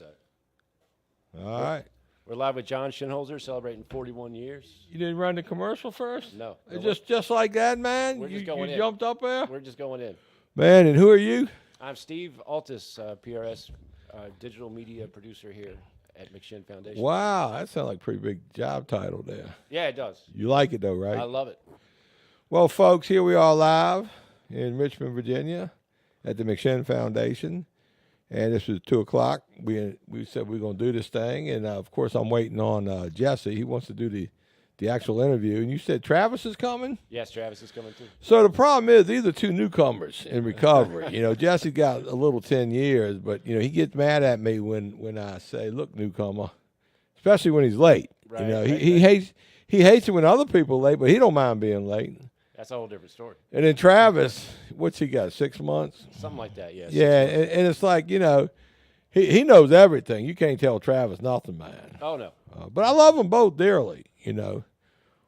All right. We're live with John Shinholser, celebrating 41 years. You didn't run the commercial first? No. Just like that, man? We're just you in. Jumped up there? We're just going in. Man, and who are you? I'm Steve Altus, PRS digital media producer here at McShin Foundation. Wow, that sounds like a pretty big job title there. Yeah, it does. You like it though, right? I love it. Well, folks, here we are live in Richmond, Virginia at the McShin Foundation. And this was 2 o'clock. We said we were going to do this thing. And, of course, I'm waiting on Jesse. He wants to do the actual interview. And you said Travis is coming? Yes, Travis is coming too. So the problem is these are two newcomers in recovery. Jesse got a little 10 years, but, he gets mad at me when I say, look, newcomer, especially when he's late. Right, he hates it when other people are late, but he don't mind being late. That's a whole different story. And then Travis, what's he got, 6 months? Something like that, yes. Yeah, and it's like, he knows everything. You can't tell Travis nothing, man. Oh, no. But I love them both dearly,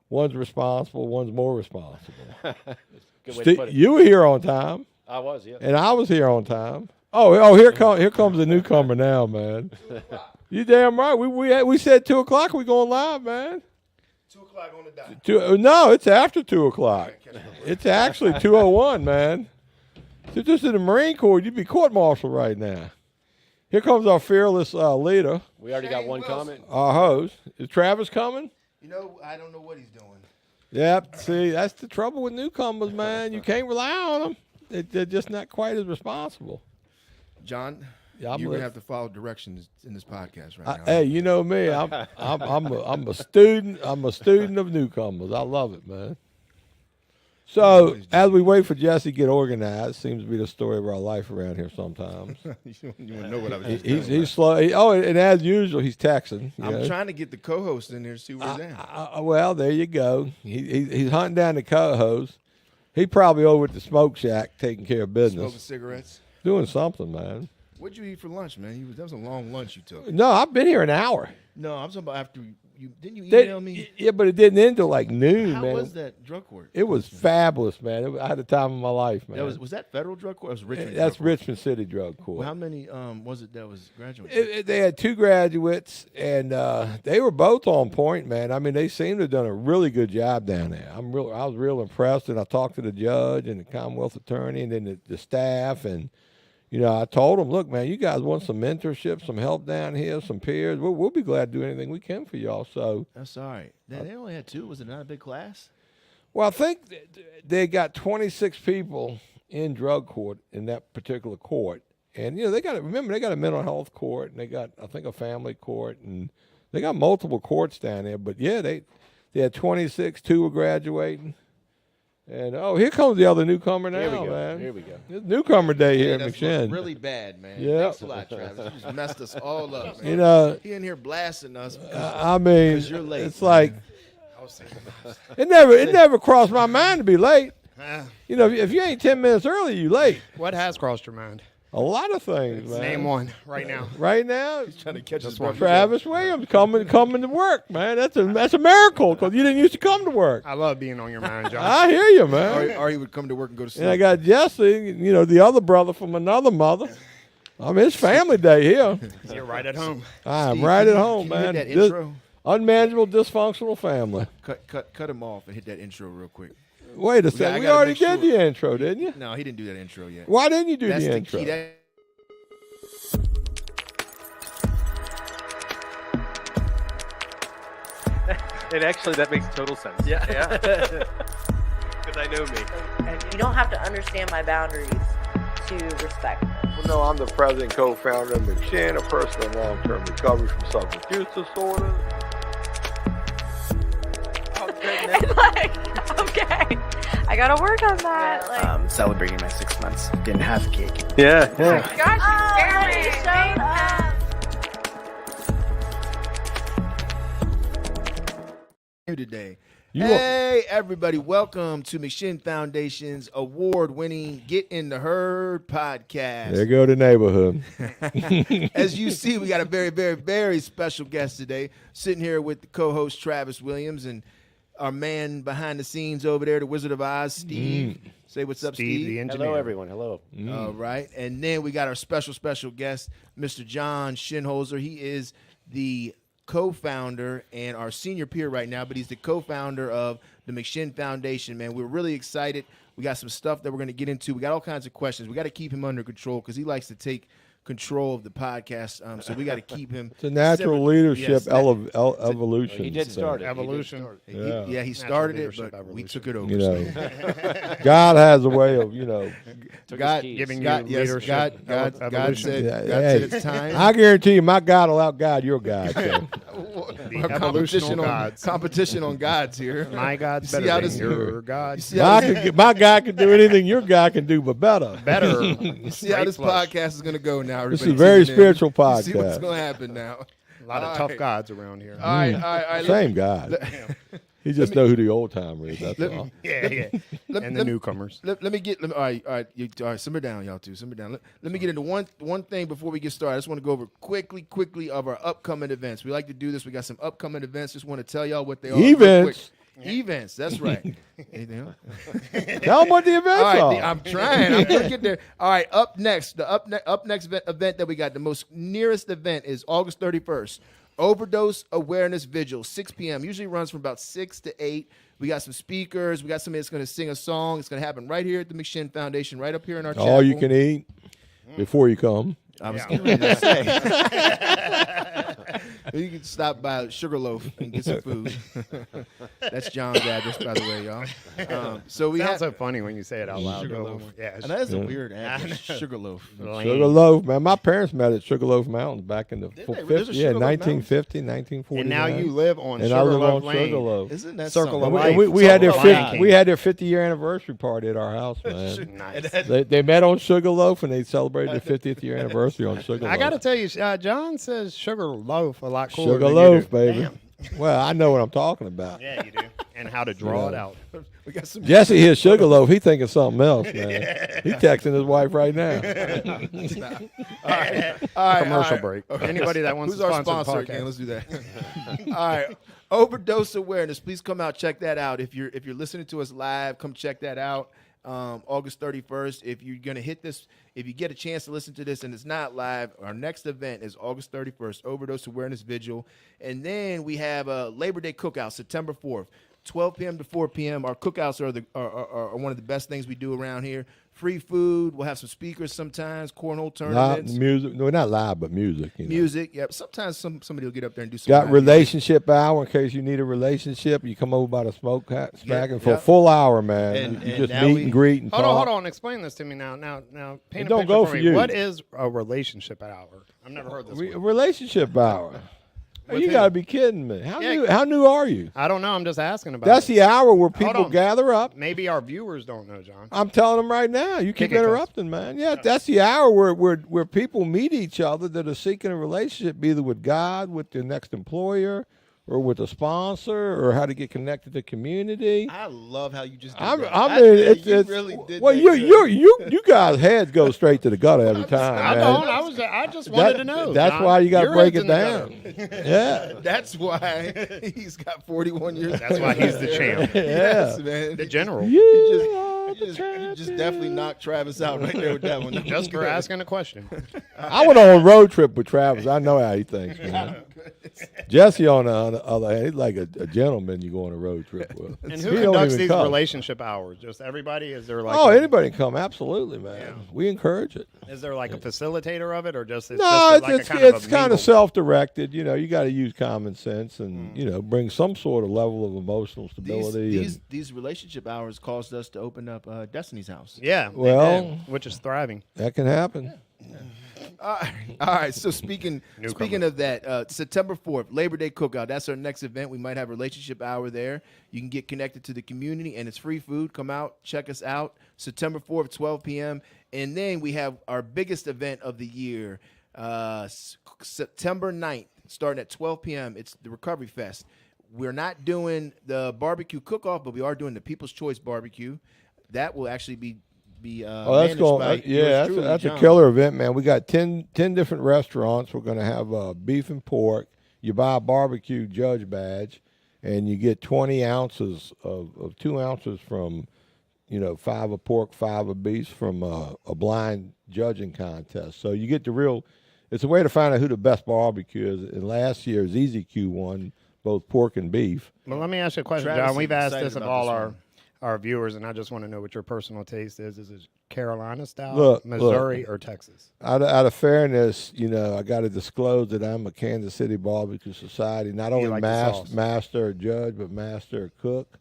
One's responsible, one's more responsible. Good way to put it. You were here on time. I was, yeah. And I was here on time. Here comes the newcomer now, man. You damn right. We said 2 o'clock. We going live, man. 2 o'clock on the dot. No, it's after 2 o'clock. It's actually 2:01, man. If this is the Marine Corps, you'd be court-martialed right now. Here comes our fearless leader. We already got one comment. Our host. Is Travis coming? I don't know what he's doing. Yep. See, that's the trouble with newcomers, man. You can't rely on them. They're just not quite as responsible. John, Yeah, you're gonna have to follow directions in this podcast right now. Hey, you know me. I'm a student. I'm a student of newcomers. I love it, man. So as we wait for Jesse to get organized, seems to be the story of our life around here sometimes. You want to know what I was just He's slow. And as usual, he's texting. I'm trying to get the co-host in there to see where he's at. Well, there you go. He's hunting down the co-host. He probably over at the smoke shack taking care of business. Smoking cigarettes. Doing something, man. What'd you eat for lunch, man? That was a long lunch you took. No, I've been here an hour. No, I'm talking about after you. Didn't you email me? Yeah, but it didn't end till like noon, How man. was that drug court? It was fabulous, man. I had the time of my life, man. Was that federal drug court? Or was it Richmond? That's drug court? Richmond City Drug Court. Well, how many was it that was graduates? They had 2 graduates, and they were both on point, man. I mean, they seemed to have done a really good job down there. I was real impressed, and I talked to the judge and the Commonwealth attorney and then the staff, and I told them, look, man, you guys want some mentorship, some help down here, some peers. We'll be glad to do anything we can for y'all. So That's all right. They only had 2. Was it not a big class? well, I think they got 26 people in drug court in that particular court. And, they got a mental health court, and they got, I think, a family court, and they got multiple courts down there. But, yeah, they had 26, 2 were graduating. And, here comes the other newcomer now, Here we go. man. Here we go. It's newcomer day here at That's McShin. really bad, man. Yeah. Thanks a lot, Travis. You just messed us all up, man. He in here blasting us. I mean, 'Cause you're late, it's like I was saying, it never crossed my mind to be late. If you ain't 10 minutes early, you late. What has crossed your mind? A lot of things, man. Name one right now. Right now, trying to catch Just us one. Travis Williams coming to work, man. That's a miracle because you didn't used to come to work. I love being on your mind, John. I hear you, man. Or he would come to work and go to sleep. And I got Jesse, the other brother from another mother. I mean, it's family day here. You're right at home. I'm Steve, right can at you- home, can you hit man. that This intro? unmanageable, dysfunctional family. Cut him off and hit that intro real quick. Wait a I second. We gotta already make did sure. the intro, didn't you? No, he didn't do that intro yet. Why didn't you do That's the the intro? key. That makes total sense. Yeah. Because I know me. You don't have to understand my boundaries to respect them. Well, no, I'm the president and co-founder of McShin, a person in long-term recovery from substance use disorder. Okay, I gotta work on that. Celebrating my 6 months. Didn't have cake. Yeah. Gosh, you scared me. Shut up. Today. Hey, everybody. Welcome to McShin Foundation's award-winning Get in the Herd podcast. There go the neighborhood. As you see, we got a very, very, very special guest today, sitting here with the co-host Travis Williams. And our man behind the scenes over there, the Wizard of Oz, Steve. Say what's up, Steve. the engineer. Hello, everyone. Hello. All right. And then we got our special guest, Mr. John Shinholser. He is the co-founder and our senior peer right now, but he's the co-founder of the McShin Foundation, man. We're really excited. We got some stuff that we're going to get into. We got all kinds of questions. We got to keep him under control because he likes to take control of the podcast. So we got to keep him. It's a natural leadership Yes. evolution. He did so, start it. Evolution. He started it, leadership but we evolution. took it over. You know, So. God has a way of, Took God, his keys. Giving God, you yes, leadership God evolution. said, Yeah, God hey, said it's time. I guarantee you, my God will outguide your God. So. Our competition evolutional on gods. competition on gods here. My God's You see better how than this- your God. You see how this, My God can do anything your God can do, but better. Better. you see how this podcast is going to go now. This is everybody a very tuning in. spiritual You see what's podcast. going to happen now. A lot of All tough right. gods around here. All right. Same God. He just know who the old timer is. That's all. Yeah. And the newcomers. Let me get. All right. All right. Simmer down, y'all two. Simmer down. Let me get into one thing before we get started. I just want to go over quickly of our upcoming events. We like to do this. We got some upcoming events. Just want to tell y'all what they are. real Events? quick. Events. That's right. Anything else? Tell them what the events All right, are. I'm trying. I'm gonna get there. All right, up next, the up next event that we got, the most nearest event is August 31st. Overdose Awareness Vigil, 6 p.m. Usually runs from about 6 to 8. We got some speakers. We got somebody that's going to sing a song. It's going to happen right here at the McShin Foundation, right up here in our chapel. All you can eat before you come. I was getting ready to say. You can stop by Sugarloaf and get some food. That's John's address, by the way, y'all. So we Sounds have. so funny when you say it out loud. Sugarloaf. Yeah. And that is a weird address, Sugarloaf. Sugarloaf, man. My parents met at Sugarloaf Mountains back in the they? 50s. There's a Yeah, Sugarloaf 1950, 1949. And now you live on and I live on Sugarloaf Lane. Sugarloaf. Isn't that Circle something? of And Life. we had their Circle of 50, Life. we had their 50-year anniversary party at our house, man. Nice. They met on Sugarloaf and they celebrated their 50th year anniversary on Sugarloaf. I got to tell you, John says Sugarloaf a lot cooler Sugarloaf, than you do. baby. Well, I know what I'm talking about. Yeah, you do. And how to draw it out. We got some. Jesse hears Sugarloaf, he thinking something else, man. He texting his wife right now. All right, Commercial break. Anybody that wants Who's to our sponsor sponsor the again? podcast. Let's do that. All right. Overdose Awareness. Please come out, check that out. If you're listening to us live, come check that out. August 31st. If you're gonna hit this, if you get a chance to listen to this and it's not live, our next event is August 31st, Overdose Awareness Vigil, and then we have a Labor Day cookout, September 4th, 12 p.m. to 4 p.m. Our cookouts are one of the best things we do around here. Free food. We'll have some speakers sometimes, cornhole tournaments. Music, no, not live, but music. You know. Music, yep. Sometimes somebody will get up there and do some. Got live relationship hour in case you need a relationship. You come over by the smoke stack and for yeah. a full hour, man. And you just now meet we- and greet and talk. Hold on. Explain this to me now. Paint It don't a picture go for for me. you. What is a relationship hour? I've never heard this word. Relationship hour. With You who? got to be kidding me. How Yeah. new are you? I don't know. I'm just asking about That's it. the hour where people on. gather up. Maybe our viewers don't know, John. I'm telling them right now. You keep Kick it, cuz. interrupting, man. Yeah, that's the hour where people meet each other that are seeking a relationship, either with God, with their next employer, or with a sponsor, or how to get connected to community. I love how you just. Did I that. mean, yeah, it's you really did. well, that you guys' heads go straight to the gutter every time. I man. don't. I just wanted to know. That's John. why you got to Your break head's it in the down. gutter. Yeah, That's why he's got 41 years. That's why he's the champ. Yes, man. The general. You just definitely knocked Travis out right there with that one. Just for asking a question. I went on a road trip with Travis. I know how he thinks, man. Jesse, on the other hand, he's like a gentleman you go on a road trip with. And He who don't conducts even these cuss. relationship hours? Just everybody? Is there like Anybody can come. Absolutely, man. We encourage it. Is there like a facilitator of it, or just it's No, just like it's a kind of it's a kind mingle? of self-directed. You know, you got to use common sense and bring some sort of level of emotional stability. These relationship hours caused us to open up Destiny's House. Yeah. they Well- did, which is thriving. That can happen. All right. So speaking of that, September 4th, Labor Day Cookout. That's our next event. We might have relationship hour there. You can get connected to the community, and it's free food. Come out, check us out. September 4th, 12 p.m. And then we have our biggest event of the year, September 9th, starting at 12 p.m. It's the Recovery Fest. We're not doing the barbecue cook-off, but we are doing the People's Choice Barbecue. That will actually be That's managed going. by Yeah, yours truly, that's a John. killer event, man. We got 10 different restaurants. We're going to have beef and pork. You buy a barbecue judge badge, and you get 20 ounces of 2 ounces from, 5 of pork, 5 of beef from a blind judging contest. So you get the real. It's a way to find out who the best barbecue is. And last year's EZQ won both pork and beef. Well, let me ask you a question, Travis John. We've is asked excited this of about all this our viewers, and I just want to know what your personal taste is. Is it Carolina style, Look, Missouri, or Texas? Out of fairness, I got to disclose that I'm a Kansas City Barbecue Society, not only like the sauce. master judge, but master cook.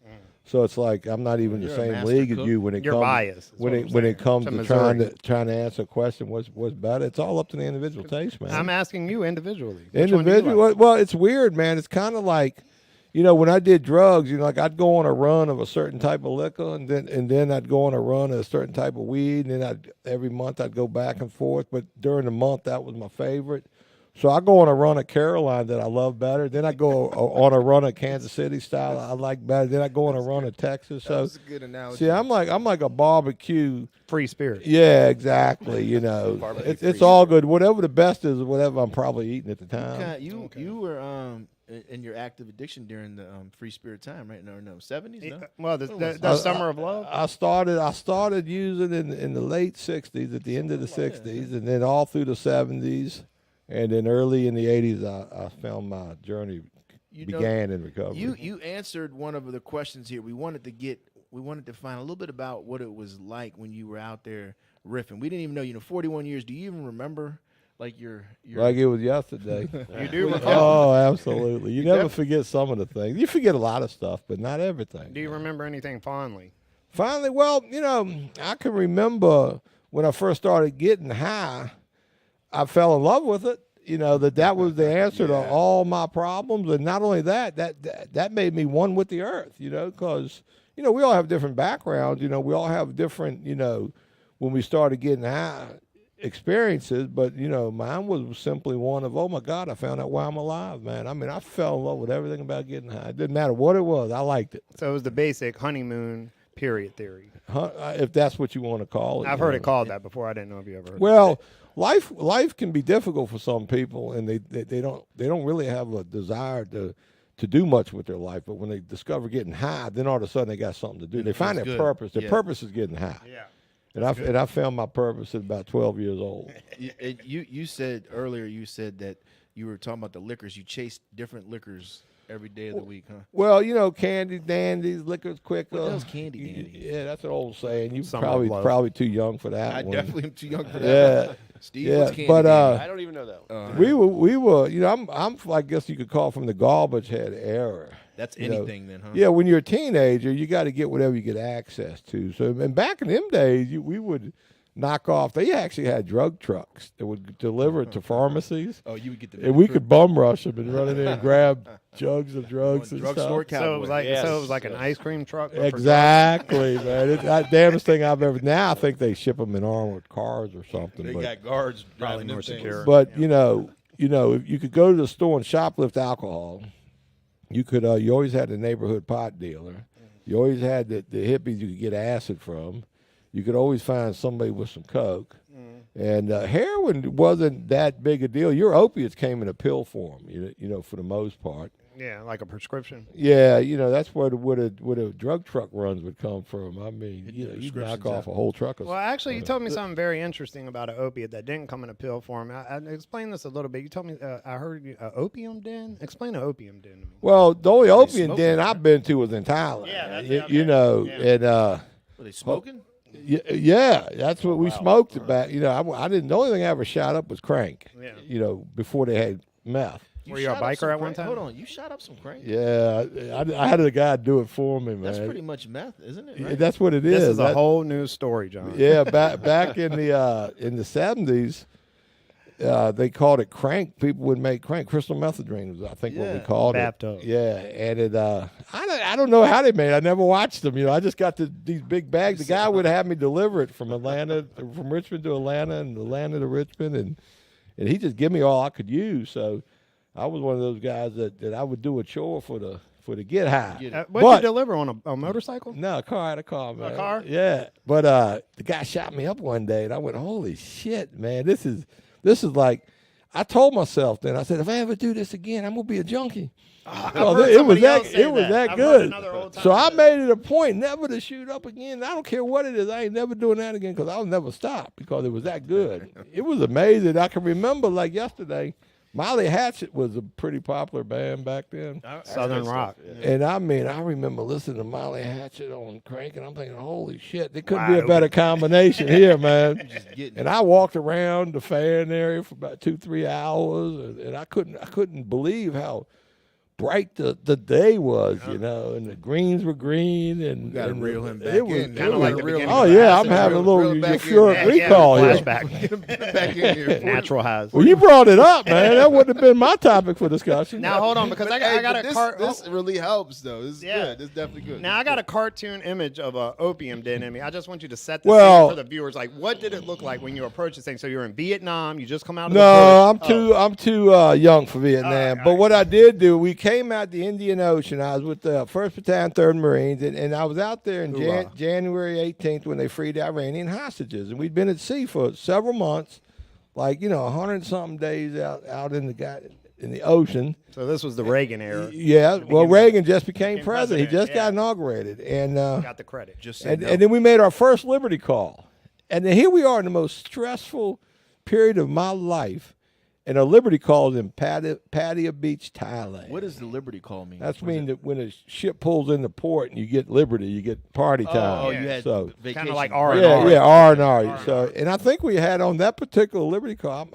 So it's like I'm not even the You're a same master league as cook? you when it You're comes biased, is when what it I'm when saying, it comes to to Missouri. trying to answer a question. What's better? It's all up to the individual taste, man. I'm asking you individually. Which one do you Individual. like? Well, it's weird, man. It's kind of like, when I did drugs, like I'd go on a run of a certain type of liquor, and then I'd go on a run of a certain type of weed, and then every month I'd go back and forth. But during the month, that was my favorite. So I go on a run of Carolina that I love better. Then I go on a run of Kansas City style I like better. Then I go on a run of Texas. So That's a good analogy. see, I'm like a barbecue. Free spirit. Yeah, exactly. It's all good. Whatever the best is, whatever I'm probably eating at the time. You were in your active addiction during the free spirit time, right? No, 70s. No, Well, the summer of love. I started using it in the late '60s, at the end of the '60s, and then all through the '70s, and then early in the '80s, I found my journey began in recovery. You answered one of the questions here. We wanted to find a little bit about what it was like when you were out there riffing. We didn't even know, 41 years. Do you even remember, like your like it was yesterday. You do recall. Oh, absolutely. You never forget some of the things. You forget a lot of stuff, but not everything. Do you remember anything fondly? Finally, well, I can remember when I first started getting high, I fell in love with it. That was the answer to all my problems. And not only that made me one with the earth, because, we all have different backgrounds. We all have different, when we started getting high experiences. But, mine was simply one of, oh, my God, I found out why I'm alive, man. I mean, I fell in love with everything about getting high. It didn't matter what it was. I liked it. So it was the basic honeymoon period theory. If that's what you want to call it. I've heard it called that before. I didn't know if you ever heard Well, life can be difficult for some people, and they don't really have a desire to do much with their life. But when they discover getting high, then all of a sudden they got something to do. They find their purpose. Their purpose is getting high. Yeah. And I found my purpose at about 12 years old. You said earlier, that you were talking about the liquors. You chased different liquors every day of the week, huh? Well, candy dandies, liquors quicker. What the hell's candy dandy? Yeah, that's an old saying. You Summer love. probably too young for that I one. definitely am too young for that. Yeah. Steve, Yeah, what's candy but, dandy? I don't even know that one. We were, I'm I guess you could call from the garbage head era. That's anything then, huh? Yeah, when you're a teenager, you got to get whatever you get access to. So, and back in them days, we would knock off. They actually had drug trucks that would deliver it to pharmacies. Oh, you would get the And we could bum rush them and run in there and grab jugs of drugs and drugstore stuff. So it was like Yes. an ice cream truck. but for Exactly, man. It's the damnest thing I've ever. Now I think they ship them in armored cars or something. They but, got guards driving more them things. secure. but you know, if you could go to the store and shoplift alcohol. You could. You always had the neighborhood pot dealer. You always had the hippies you could get acid from. You could always find somebody with some coke. And heroin wasn't that big a deal. Your opiates came in a pill form. For the most part. Yeah, like a prescription. Yeah, that's where the drug truck runs would come from. I mean, you knock off a whole truck of. Well, actually, you told me something very interesting about an opiate that didn't come in a pill form. I explain this a little bit. You told me I heard you opium den. Explain an opium den to me. Well, the only opium den I've been to was in Thailand. Yeah, and Were they smoking? yeah, that's what we smoked about. I didn't. The only thing I ever shot up was crank. Yeah. Before they had meth. Were you a shot up biker some at one crank? time? Hold on, you shot up some crank? Yeah, I had a guy do it for me, man. That's pretty much meth, isn't it? Yeah, Right? that's what it is. This is a That- whole new story, John. Yeah, back in the 70s, they called it crank. People would make crank. Crystal methadone was, I think, what we called Bathtub. it. Yeah, and it. I don't know how they made it. I never watched them. I just got these big bags. The guy would have me deliver it from Richmond to Atlanta, and Atlanta to Richmond, and he just give me all I could use. So I was one of those guys that I would do a chore for the get high. What did you deliver on a motorcycle? No, I had a car, man. A car? Yeah. But the guy shot me up one day, and I went, holy shit, man, this is like, I told myself then, I said, if I ever do this again, I'm gonna be a junkie. heard It was somebody else say it was that. that I've heard good. another old So I timer made it a point never to shoot up again. I don't care what it is. I ain't never doing that again because I'll never stop because it was that good. It was amazing. I can remember like yesterday. Molly Hatchet was a pretty popular band back then. Southern rock. And I mean, I remember listening to Molly Hatchet on Crank, and I'm thinking, holy shit, there couldn't be a better combination here, man. And I walked around the fan area for about 2-3 hours, and I couldn't believe how bright the day was, you know, and the greens were green, and Gotta and reel him back it was, in. it Kinda was- like the beginning oh of yeah, Acid, I'm having a reel little it back in. euphoric recall here. Flashback. Back in here. Natural highs. Well, you brought it up, man. That wouldn't have been my topic for discussion. Now hold on, because I got a This really helps, though. This is good. This is definitely good. Now I got a cartoon image of a opium den in me. I just want you to set the Well- scene for the viewers. Like, what did it look like when you approached this thing? So you're in Vietnam. You just come out of No, the bush. I'm too young for Vietnam. all But right. what I did do, we came out the Indian Ocean. I was with the 1st Battalion, 3rd Marines, and I was out there in January 18th when they freed the Iranian hostages. And we'd been at sea for several months, like 100-something days out in the ocean. So this was the Reagan era. Yeah, well, Reagan just became Became president. He president, just got inaugurated, and Got the credit. and then we made our first Liberty call. And then here we are in the most stressful period of my life. And our Liberty call is in Pattaya Beach, Thailand. What does the Liberty call mean? That's mean that when a ship pulls into port and you get Liberty, you get party time. Oh, you had so vacation. Kind of like R&R. yeah, R&R. So, and I think we had on that particular Liberty call.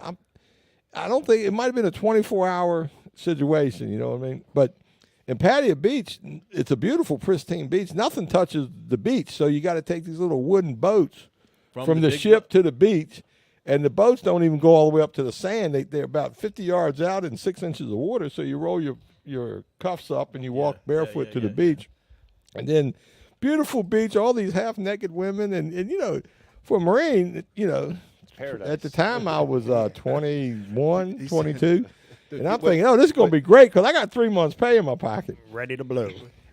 I don't think it might have been a 24-hour situation. You know what I mean? But in Pattaya Beach, it's a beautiful, pristine beach. Nothing touches the beach, so you got to take these little wooden boats from the big ship to the beach. And the boats don't even go all the way up to the sand. They're about 50 yards out in 6 inches of water. So you roll your cuffs up and you walk barefoot to the beach. And then beautiful beach, all these half-naked women. And for a Marine, Paradise. at the time I was 21, 22. And I'm thinking, this is going to be great because I got 3 months' pay in my pocket. Ready to blow.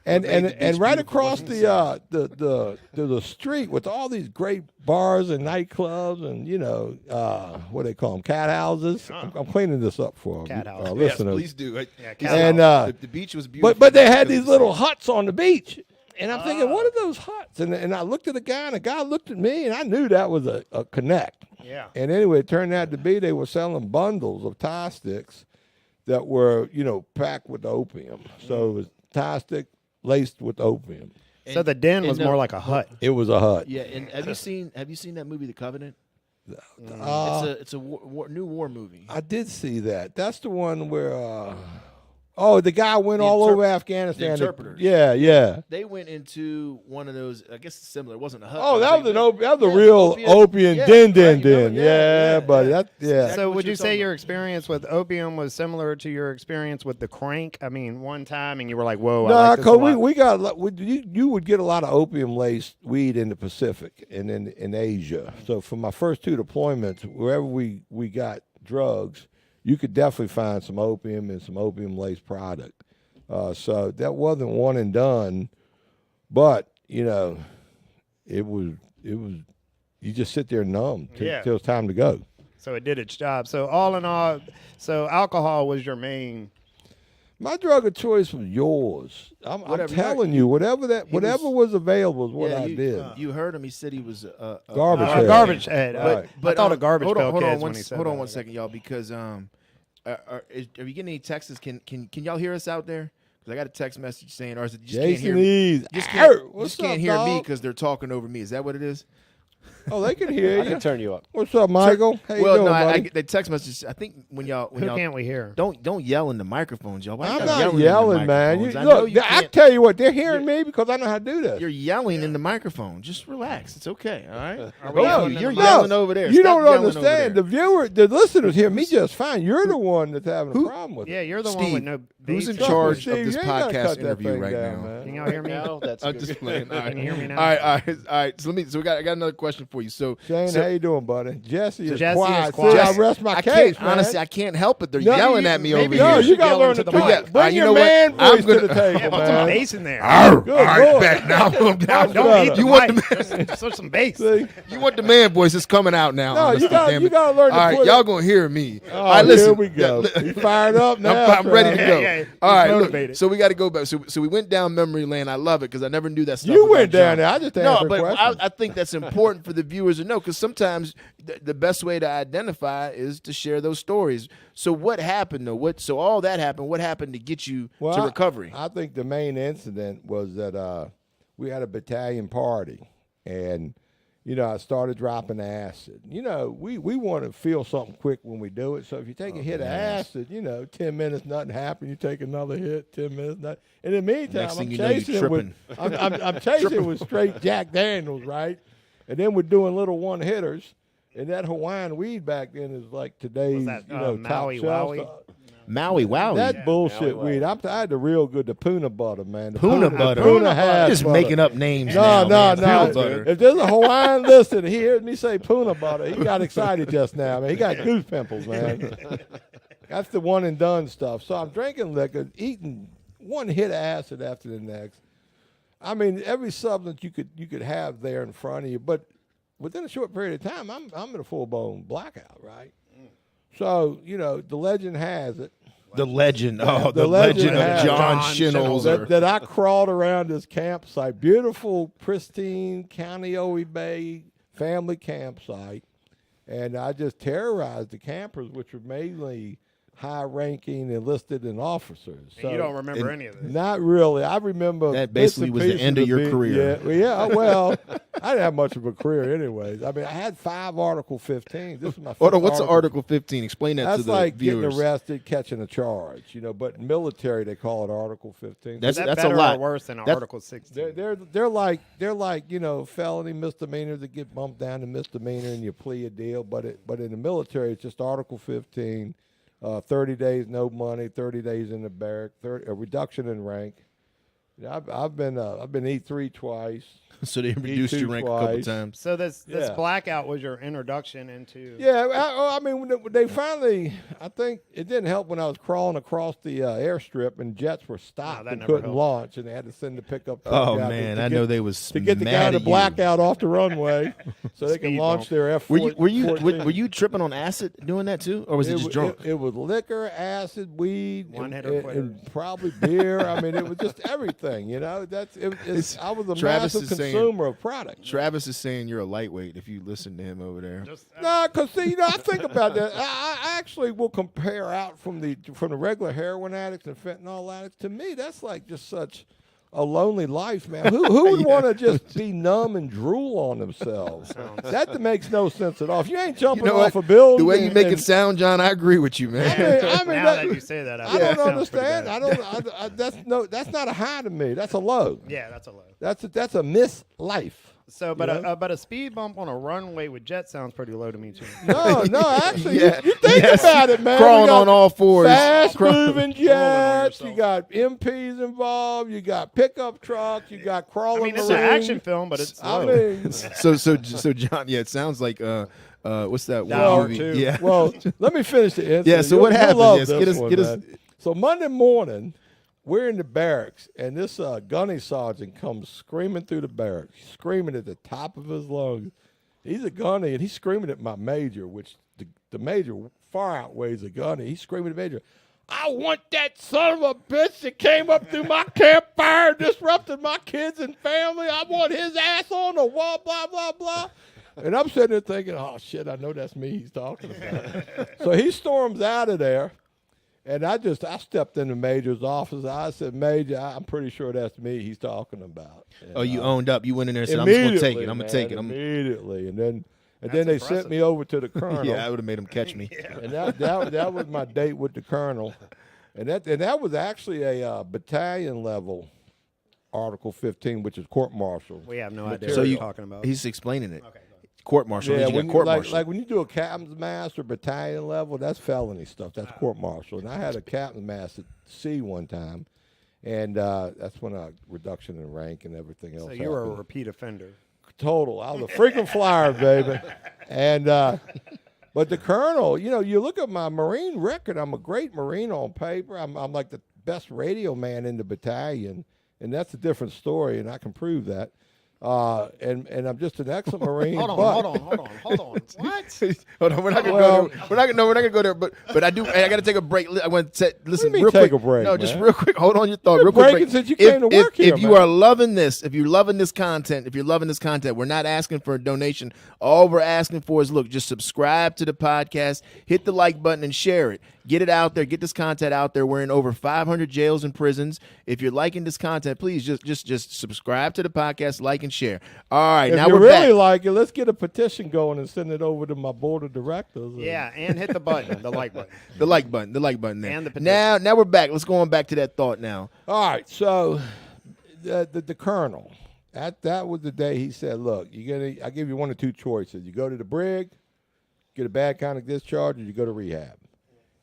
And made the and beach right beautiful across wasn't the street with all these great bars and nightclubs and what do they call them, cat houses. I'm cleaning this up for Cat our houses. Yes, listeners. please do. cat And the beach was beautiful. but they had because these of the little sand. huts on the beach, and I'm thinking, what are those huts? And I looked at the guy, and the guy looked at me, and I knew that was a connect. Yeah. And anyway, it turned out to be they were selling bundles of tie sticks that were packed with opium. So it was tie stick laced with opium. So the den and was the- more like a hut. It was a hut. Yeah, and have you seen that movie, The Covenant? It's a new war movie. I did see that. That's the one where the guy went all over Afghanistan. the interpreters. Yeah. They went into one of those. I guess it's similar. It wasn't a hut. Oh, but that was a yeah, real opium yeah, den. right, you know, Yeah, buddy. That Exactly So what would you're you say talking your about. experience with opium was similar to your experience with the crank? I mean, one time and you were like, whoa, I Nah, like this a cause lot. we got a lot. You would get a lot of opium laced weed in the Pacific and in Asia. So for my first 2 deployments, wherever we got drugs, you could definitely find some opium and some opium laced product. So that wasn't one and done, but it was. You just sit there numb till it's time to go. So it did its job. So all in all, so alcohol was your main. My drug of choice was yours. I'm Whatever, telling you, whatever was available is what Yeah, I did. You heard him. He said he was Garbage head. Garbage head. Right. I thought a garbage hold on, pail hold on kids one, when he said hold on that. 1 second, y'all, because are you getting any texts? Can y'all hear us out there? Because I got a text message saying, or is it you just can't hear Jason me? Eves. Just Arr, can't, what's just can't up, hear me dog? because they're talking over me. Is that what it is? Oh, they can hear I you. can turn you up. What's up, Michael? How you Well, doing, no, buddy? I get the text message. I think when y'all Who can't we hear? don't yell in the microphones, y'all. Why I'm y'all not in the yelling, man. microphones? I Look, know you I can't. tell you what, they're hearing me because I know how to do this. You're yelling in the microphone. Just relax. It's okay. All right. we yelling in You're the yelling over there. You Stop don't yelling over understand. there. The listeners hear me just fine. You're the one that's having a problem with Yeah, it. you're the one Steve, with no. who's in bass. charge Steve, of this you ain't gotta podcast cut that interview thing right down, now? man. Can y'all hear me? Now that's I'm good. just playing. All right. Can you hear me now? All right. So I got another question. question for you. So, Shane, how you doing, buddy? Jesse is Jesse is quiet. quiet. See, I rest my case, man. honestly, I can't help it. They're No, yelling at me over maybe here. No, you you should got to yell learn into to the talk. mic. Bring you your know what? man I'm voice gonna- to the table, Yeah, put some man. bass in there. Good Lord. back now. Don't eat the You want mic. Just some bass. See? You want the man voice? It's coming out now. No, honestly, you got damn you it. got to learn to All right, put y'all it. gonna hear me. Oh, All right, listen. here we go. You fired up now? I'm ready to go. Yeah, All right, look, motivated. so we got to go back. So we went down memory lane. I love it because I never knew that stuff. You about went down John. there. I just No, answered but questions. I think that's important for the viewers to know because sometimes the best way to identify is to share those stories. So what happened though? So all that happened. What happened to get you to recovery? I think the main incident was that we had a battalion party, and I started dropping acid. We want to feel something quick when we do it. So if you take a hit of acid, 10 minutes, nothing happened. You take another hit, 10 minutes, nothing. And in the meantime, Next thing I'm you know, you're chasing it with tripping. I'm chasing it with straight Jack Daniels, right? And then we're doing little one hitters. And that Hawaiian weed back then is like today's, that, top Maui shelf Wowie? stuff. Maui, wow. That bullshit weed. I had the real good, the Puna butter, man. The Puna butter. Puna half Just butter. making up names No, now. no, man. no. Puna butter. If there's a Hawaiian listener, he hears me say Puna butter. He got excited just now, man. He got goose pimples, man. That's the one and done stuff. So I'm drinking liquor, eating one hit of acid after the next. I mean, every substance you could have there in front of you, but within a short period of time, I'm in a full blown blackout, right? So the legend has it. The legend. Oh, The the legend legend of has John John Shinholser. that I crawled around this campsite, beautiful, pristine County Bay family campsite, and I just terrorized the campers, which were mainly high-ranking enlisted and officers. And you don't remember any of this. Not really. I remember That bits basically and was the pieces end of your it. career. Well, I didn't have much of a career anyways. I mean, I had 5 Article 15. This is my Hold on, fifth what's the Article 15? Explain that to That's the like viewers. getting arrested, catching a charge, but in military they call it Article 15. That's Is that a better lot. or worse than That's- Article 16? They're like felony misdemeanors that get bumped down to misdemeanor and you plea a deal, but in the military it's just Article 15, 30 days no money, 30 days in the barrack, a reduction in rank. I've been E3 twice. So they reduced E2 your rank a couple twice. times. So this Yeah. blackout was your introduction into. Yeah, I mean, when they finally, I think it didn't help when I was crawling across the airstrip and jets were stopped that and never couldn't helped. launch, and they had to send the pickup truck Oh out man, to I get- know they was to get the mad guy to at you. black out off the runway so they can Speed launch bump. their F. Were you tripping on acid doing that too, or was it just drunk? It was liquor, acid, weed, One and, hitter and, quitter. and probably beer. I mean, it was just everything. I was a Travis massive is saying- consumer of products. Travis is saying you're a lightweight if you listen to him over there. No, because see, I think about that. I actually will compare out from the regular heroin addicts and fentanyl addicts. To me, that's like just such a lonely life, man. Who would want to just be numb and drool on themselves? That makes no sense at all. If you ain't jumping off a building, The way you make it and- sound, John, I agree with you, man. I mean, Now that you say that, I don't sounds pretty understand. bad. That's not a high to me. That's a low. Yeah, that's a low. That's a miss life. So, but Yeah. but a speed bump on a runway with jet sounds pretty low to me too. No, actually, Yeah. you think Yes. about it, man. Crawling You got on all fours. fast moving jets. yourself. You got MPs involved. You got pickup trucks. You got I crawling. mean, it's an Marines. action film, but it's I slow. mean, So John, yeah, it sounds like what's that Hour one movie? two. Yeah. well, let me finish the incident. Yeah, so You'll- what you'll happened? love Yes, this get us- one, man. So Monday morning, we're in the barracks, and this gunny sergeant comes screaming through the barracks, screaming at the top of his lungs. He's a gunny, and he's screaming at my major, which the major far outweighs the gunny. He's screaming at the major, I want that son of a bitch that came up through my campfire and disrupted my kids and family. I want his ass on the wall, blah, blah, blah. And I'm sitting there thinking, oh, shit, I know that's me he's talking about. So he storms out of there. And I stepped in the major's office. I said, Major, I'm pretty sure that's me he's talking about. And, Oh, you owned up. You went in there and said, I'm just gonna take it. I'm gonna take it. Immediately. And then they impressive. sent me over to the colonel. Yeah, I would have made him catch me. And that was my date with the colonel. And that was actually a battalion level Article 15, which is court martial. We have no idea So what you you're talking about. He's explaining it. Court martial. Yeah, you when got court like, martial. like when you do a captain's master battalion level, that's felony stuff. That's court martial. And I had a captain's master C one time, and that's when a reduction in rank and everything else. So you were a happened. repeat offender. total. I was a frequent flyer, baby. And but the colonel, you look at my Marine record. I'm a great Marine on paper. I'm like the best radio man in the battalion, and that's a different story, and I can prove that. And I'm just an excellent Marine. Hold on. What? Hold on, we're not gonna go there. We're not gonna go there. But I do. I got to take a break. I want to listen mean real take quick. a break, No, just man? real quick. Hold on your thought. You're Real quick. breaking since you came to work here, If you man. are loving this, if you're loving this content, we're not asking for a donation. All we're asking for is just subscribe to the podcast, hit the like button, and share it. Get it out there. Get this content out there. We're in over 500 jails and prisons. If you're liking this content, please just subscribe to the podcast, like and share. All right, If now you we're really back. like it, let's get a petition going and send it over to my board of directors. Yeah, and hit the button, the like button. The like button there. And the petition. Now we're back. Let's go on back to that thought now. All right, so the colonel, that was the day he said, look, I give you one or two choices. You go to the brig, get a bad conduct discharge, or you go to rehab.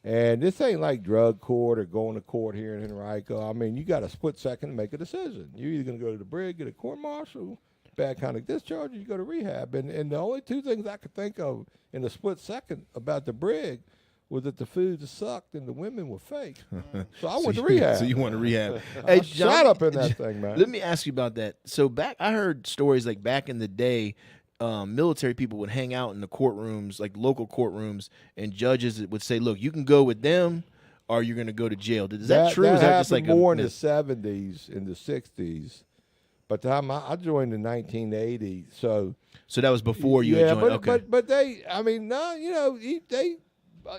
And this ain't like drug court or going to court here in Henrico. I mean, you got a split second to make a decision. You're either going to go to the brig, get a court-martial, bad conduct discharge, or you go to rehab. And the only two things I could think of in a split second about the brig was that the food sucked and the women were fake. So I went to rehab. So you went to rehab. I Hey, John, shot up in that thing, man. Let me ask you about that. So I heard stories like back in the day, military people would hang out in the courtrooms, like local courtrooms, and judges would say, look, you can go with them or you're going to go to jail. Is that true? That Is that just happened like more a in the 70s, in the 60s. But the time I joined in 1980, so that was before you had joined. but they, I mean, no, they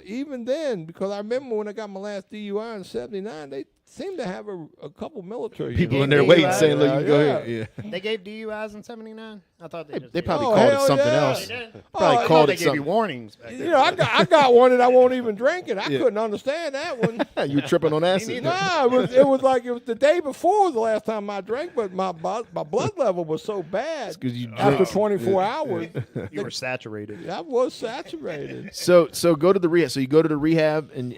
even then, because I remember when I got my last DUI in '79, they seemed to have a couple military people in units. there waiting, saying, look, you can go Yeah. here. Yeah. They gave DUIs in '79. I thought they just They did. probably Oh, called it hell something yeah. else. They did. Probably Oh, I called thought they it gave you something. warnings. Back then. I got one that I won't even drink it. I Yeah. couldn't understand that one. You were tripping on acid. No, it was like it was the day before was the last time I drank, but my blood level was so bad 'cause you after drank. 24 hours. You were saturated. I was saturated. So go to the rehab. So you go to the rehab, and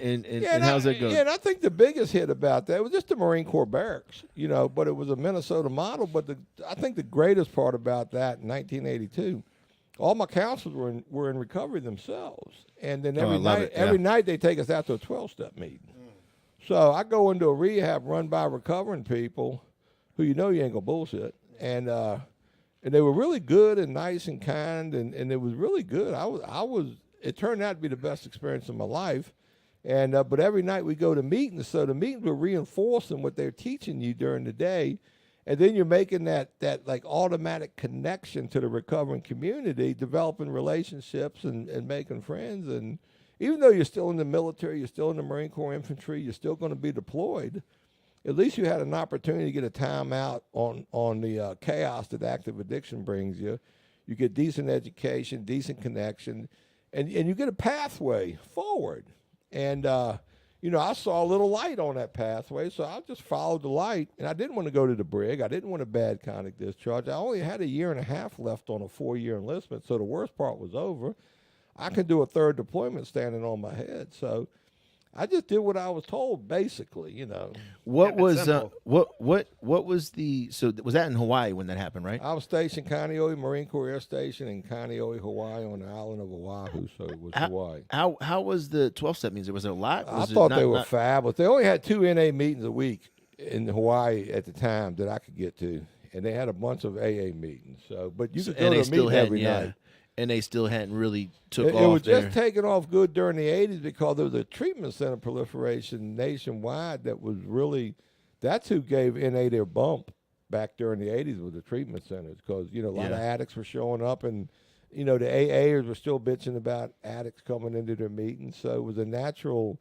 how's that go? Yeah, and I think the biggest hit about that was just the Marine Corps barracks, but it was a Minnesota model. But I think the greatest part about that in 1982, all my counselors were in recovery themselves, and then every night they take us out to a 12-step meeting. So I go into a rehab run by recovering people who you ain't gonna bullshit, and they were really good and nice and kind, and it was really good. It turned out to be the best experience of my life. And but every night we go to meetings, so the meetings were reinforcing what they're teaching you during the day, and then you're making that like automatic connection to the recovering community, developing relationships and making friends. And even though you're still in the military, you're still in the Marine Corps infantry, you're still going to be deployed. At least you had an opportunity to get a time out on the chaos that active addiction brings you. You get decent education, decent connection, and you get a pathway forward. And, I saw a little light on that pathway, so I just followed the light. And I didn't want to go to the brig. I didn't want a bad conduct discharge. I only had a year and a half left on a 4-year enlistment, so the worst part was over. I could do a third deployment standing on my head. So I just did what I was told, basically, What was simple. what was the was that in Hawaii when that happened, right? I was stationed Kaneohe Marine Corps Air Station in Kaneohe, Hawaii, on the island of Oahu, so it was Hawaii. How was the 12-step meetings? Was it a lot? I thought they were fabulous. They only had 2 NA meetings a week in Hawaii at the time that I could get to, and they had a bunch of AA meetings. So, but you could go to a meeting every night. And they still hadn't really took It off was there. just taking off good during the 80s because there was a treatment center proliferation nationwide that was really – that's who gave NA their bump back during the 80s was the treatment centers because, a lot of addicts were showing up and, the AAers were still bitching about addicts coming into their meetings. So it was a natural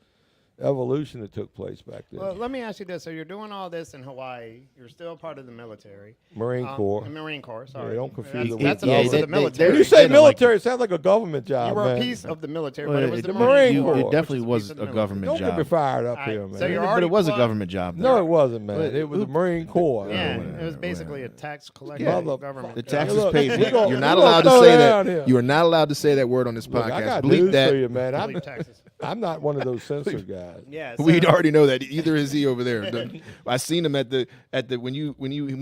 evolution that took place back then. Well, let me ask you this. So you're doing all this in Hawaii. You're still part of the military. Marine Corps. The Marine Corps, sorry. Yeah, don't confuse it with That's a government. piece of the When military. you say They don't military, it sounds like a government job, You were man. a piece of the military, Well, but it was it- the the Marine Marine Corps. Corps. It definitely was Piece of the a government Don't job. get me fired up All right, here, so man. you're But already it was a plugged. government job. No, though. it wasn't, man. It was the Marine Corps. Yeah, man. it was basically a tax collector Mother- government. The job. taxes Look, paid. we gon- You're we not gonna allowed to throw say down that. here. You are not allowed to say that word on this Look, I podcast. got Bleep news that. for you, man. Believe taxes. I'm not one of those censor guys. Yeah, We'd already know that. Either is he over there. I seen him at the when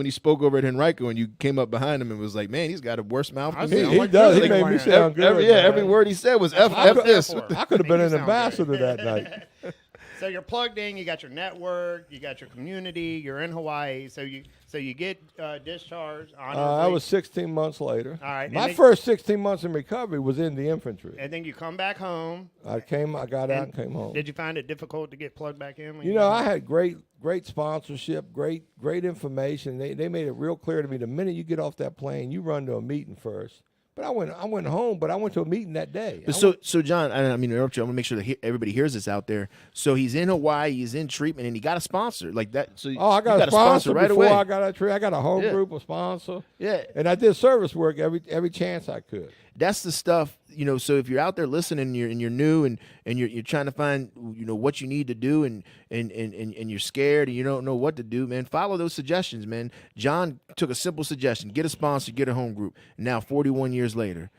he spoke over at Henrico and you came up behind him and was like, man, he's got a worse mouth than me. He does. He made me sound good. Every word he said was F this. I could have been an ambassador that night. So you're plugged in. You got your network. You got your community. You're in Hawaii. So you get discharged. I was 16 months later. All right, My first 16 months in recovery was in the infantry. and then you come back home. I got out and came home. Did you find it difficult to get plugged back in? When You know, I had great sponsorship, great information. They made it real clear to me the minute you get off that plane, you run to a meeting first. But I went home, but I went to a meeting that day. But so John, I don't mean to interrupt you. I want to make sure that everybody hears this out there. So he's in Hawaii, he's in treatment, and he got a sponsor like that. So I got a sponsor right before away. I got I got a whole Yeah. group of sponsor. Yeah. And I did service work every chance I could. That's the stuff, you know. So if you're out there listening and you're new and you're trying to find, you know, what you need to do and you're scared and you don't know what to do, man, follow those suggestions, man. John took a simple suggestion: get a sponsor, get a home group. Now 41 years later.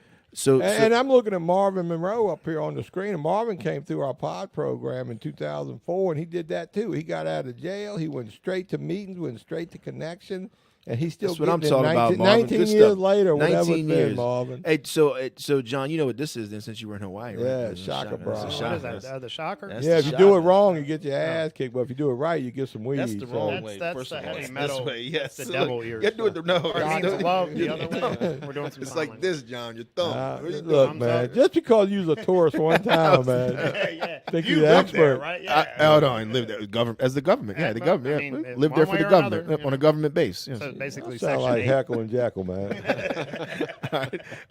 And I'm looking at Marvin Monroe up here on the screen. And Marvin came through our pod program in 2004, and he did that too. He got out of jail. He went straight to meetings, went straight to connection, and he's still That's what I'm getting it talking about, 19, Marvin. 19 Good years stuff. later, whatever 19 it's been, years. Marvin. Hey, so John, you know what this is then since you were in Hawaii, right? Yeah, It's a Shaka That's Bra. a What What shocker. is that? The shocker? That's Yeah, the if you do it shot. wrong, you get your ass kicked. But if you do it right, you get some weed. That's the so- wrong That's- way. that's First the of all, heavy it's metal. this way. Yes, That's the devil ears. You do it. No, Or it means love the other way. We're doing some It's like sign this, John. Your thumb. What are you doing? Look, I'm man, sorry. just because you was a tourist one time, man, yeah. think You you're the lived there, expert. right? Hold on, lived there, government as the government. Yeah, the but, government. I Yeah, mean, lived one there for way the or government another, you on a know. government base. Yes. So basically, Sound Section like 8. Heckle and Jekyll, man.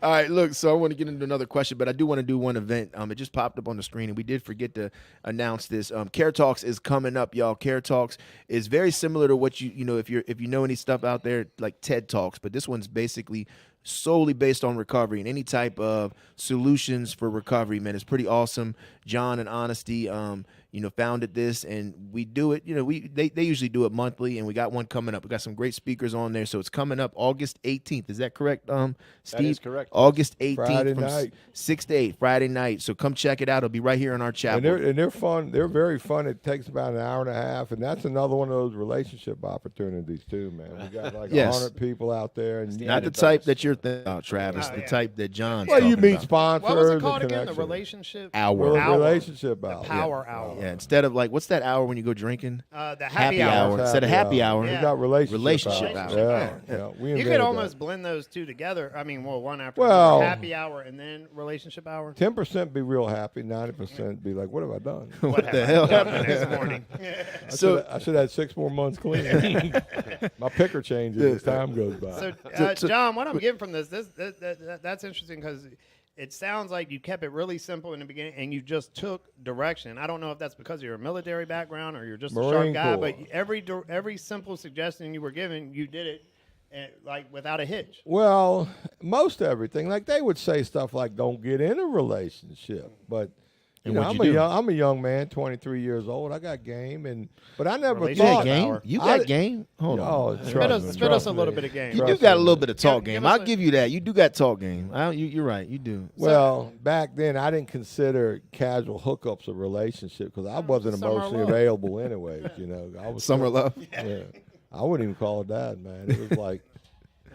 All right, look, so I want to get into another question, but I do want to do one event. It just popped up on the screen, and we did forget to announce this. Care Talks is coming up, y'all. Care Talks is very similar to what you know, if you know any stuff out there like TED Talks, but this one's basically solely based on recovery and any type of solutions for recovery, man. It's pretty awesome. John and Honesty, founded this, and we do it. They usually do it monthly, and we got one coming up. We got some great speakers on there, so it's coming up August 18th. Is that correct, Steve? That is correct. August 18th Friday from night. 6 to 8, Friday night. So come check it out. It'll be right here in our chapel. And they're fun. They're very fun. It takes about an hour and a half, and that's another one of those relationship opportunities too, man. We got like Yes. 100 people out there, and Not the type that you're thinking about, Travis. Oh, The yeah. type that John's well, you talking meet about. sponsors. What was it and called again? The connections. relationship Hour. Relationship hour. power hour. Yeah, instead of like, what's that hour when you go drinking? The Happy happy hour. hour. Instead of happy hour. Yeah. We got Relationship hour. hour. Yeah. We You invented could almost that. blend those two together. I mean, one after Well- another. Happy hour and then relationship hour. 10% be real happy. 90% be like, what have I done? What the hell? happened next morning? I should have had 6 more months clean. My picker changes as time goes by. So, John, what I'm getting from this that's interesting because it sounds like you kept it really simple in the beginning and you just took direction. I don't know if that's because of your military background or you're just a sharp Marine guy, Corps. but every simple suggestion you were given, you did it like without a hitch. Well, most everything. Like they would say stuff like, "Don't get in a relationship," but And what'd you do? I'm a young man, 23 years old. I got game, but I never Relationship You got thought. game? hour. You I- got game? Hold on. Oh, Spit us trust a me. little bit of game. You do Trust got a me. little bit of talk Give game. us I'll a- give you that. You do got talk game. You're right. You do. Well, back then I didn't consider casual hookups a relationship because I wasn't summer emotionally love. available anyways. I was Summer love. Yeah, I wouldn't even call it that, man. It was like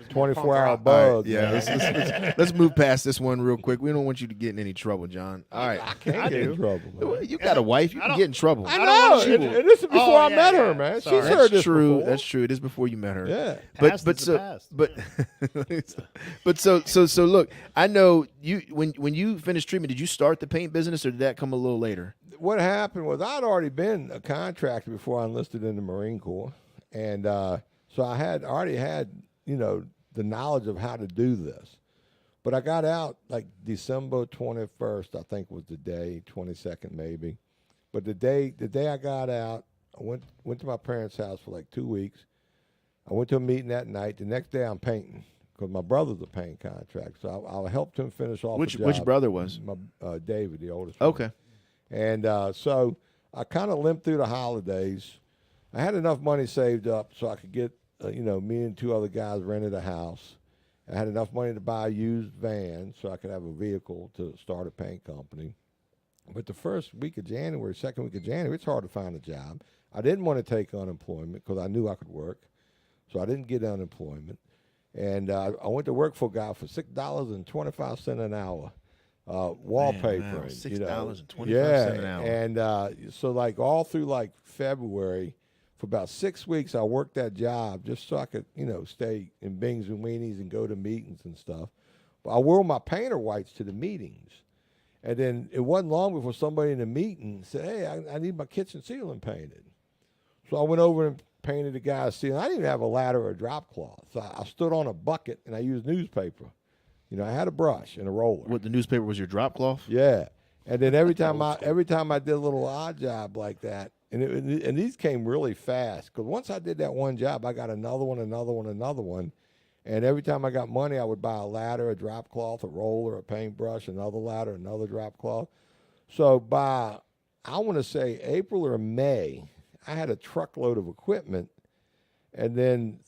It's more punk 24-hour rock. bug. All right, yeah, man. let's move past this one real quick. We don't want you to get in any trouble, John. All right. Can't I get do. in trouble. Man. You got a wife. You I can don't- get in trouble. I don't know, wanna- and this is before I yeah, met her, yeah. man. Sorry. She's heard That's this true. before. That's true. It is before you met her. Yeah. Past but is the so past. but so look. I know you when you finished treatment. Did you start the paint business, or did that come a little later? What happened was I'd already been a contractor before I enlisted in the Marine Corps, and so I had already had the knowledge of how to do this. But I got out like December 21st, I think was the day, 22nd maybe. But the day I got out, I went to my parents' house for like 2 weeks. I went to a meeting that night. The next day I'm painting because my brother's a paint contractor, so I helped him finish off. Which a job. brother was? My David, the oldest. one. Okay. And so I kind of limped through the holidays. I had enough money saved up so I could get, me and 2 other guys rented a house. I had enough money to buy a used van so I could have a vehicle to start a paint company. But the first week of January, second week of January, it's hard to find a job. I didn't want to take unemployment because I knew I could work, so I didn't get unemployment. And I went to work for a guy for $6.25 an hour, wallpapering. $6.25 an hour. And so like all through like February, for about 6 weeks, I worked that job just so I could, stay in Bings and Weenies and go to meetings and stuff. But I wore my painter whites to the meetings. And then it wasn't long before somebody in the meeting said, hey, I need my kitchen ceiling painted. So I went over and painted the guy's ceiling. I didn't even have a ladder or a drop cloth. So I stood on a bucket and I used newspaper. I had a brush and a roller. What, the newspaper was your drop cloth? Yeah. And then every time I did a little odd job like that, and these came really fast, because once I did that one job, I got another one. And every time I got money, I would buy a ladder, a drop cloth, a roller, a paintbrush, another ladder, another drop cloth. So by, I want to say, April or May, I had a truckload of equipment. And then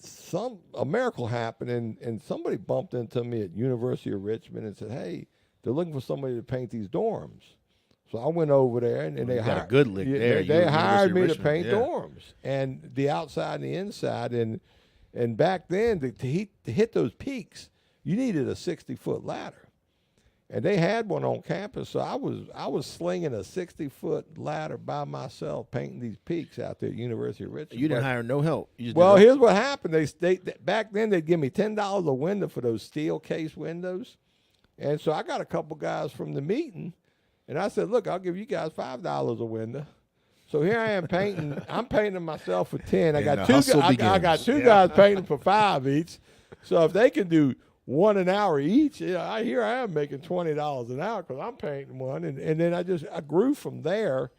a miracle happened, and somebody bumped into me at University of Richmond and said, hey, they're looking for somebody to paint these dorms. So I went over there, and they got a good lick there. They hired me to Richmond, paint dorms, and the outside and the inside. And back then, to hit those peaks, you needed a 60-foot ladder. And they had one on campus, so I was slinging a 60-foot ladder by myself, painting these peaks out there at University of Richmond. You didn't hire no help. You just Well, did it. here's what happened. They back then they'd give me $10 a window for those steel case windows, and so I got a couple guys from the meeting, and I said, "Look, I'll give you guys $5 a window." So here I am painting. I'm painting myself for 10. I got two guys painting for $5 each. So if they can do one an hour each, here I am making $20 an hour because I'm painting one, and then I grew from there.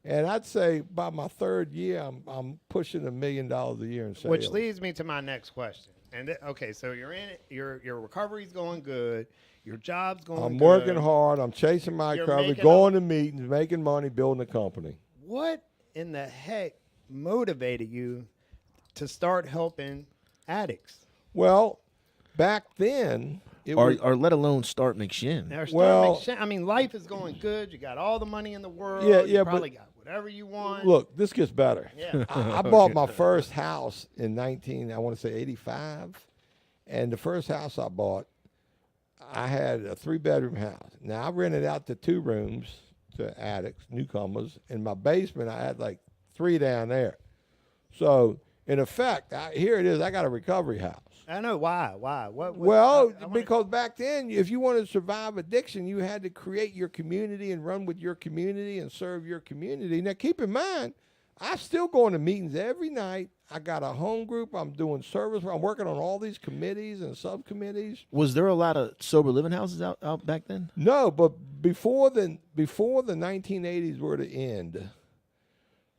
And I'd say by my third year, I'm pushing $1 million a year in sales. Which leads me to my next question. And okay, so you're in it. Your recovery's going good. Your job's going good. I'm working hard. I'm chasing my recovery, going to meetings, making money, building a company. What in the heck motivated you to start helping addicts? Well, back then, or let alone start McShin. I mean, life is going good. You got all the money in the world. Yeah, you probably got whatever you want. Look, this gets better. Yeah. I bought my first house in 85, and the first house I bought, I had a 3-bedroom house. Now I rented out the 2 rooms to addicts, newcomers. In my basement, I had like 3 down there. So in effect, here it is. I got a recovery house. I know why. What because back then, if you wanted to survive addiction, you had to create your community and run with your community and serve your community. Now, keep in mind, I'm still going to meetings every night. I got a home group. I'm doing service. I'm working on all these committees and subcommittees. Was there a lot of sober living houses out back then? No, but before the 1980s were to end,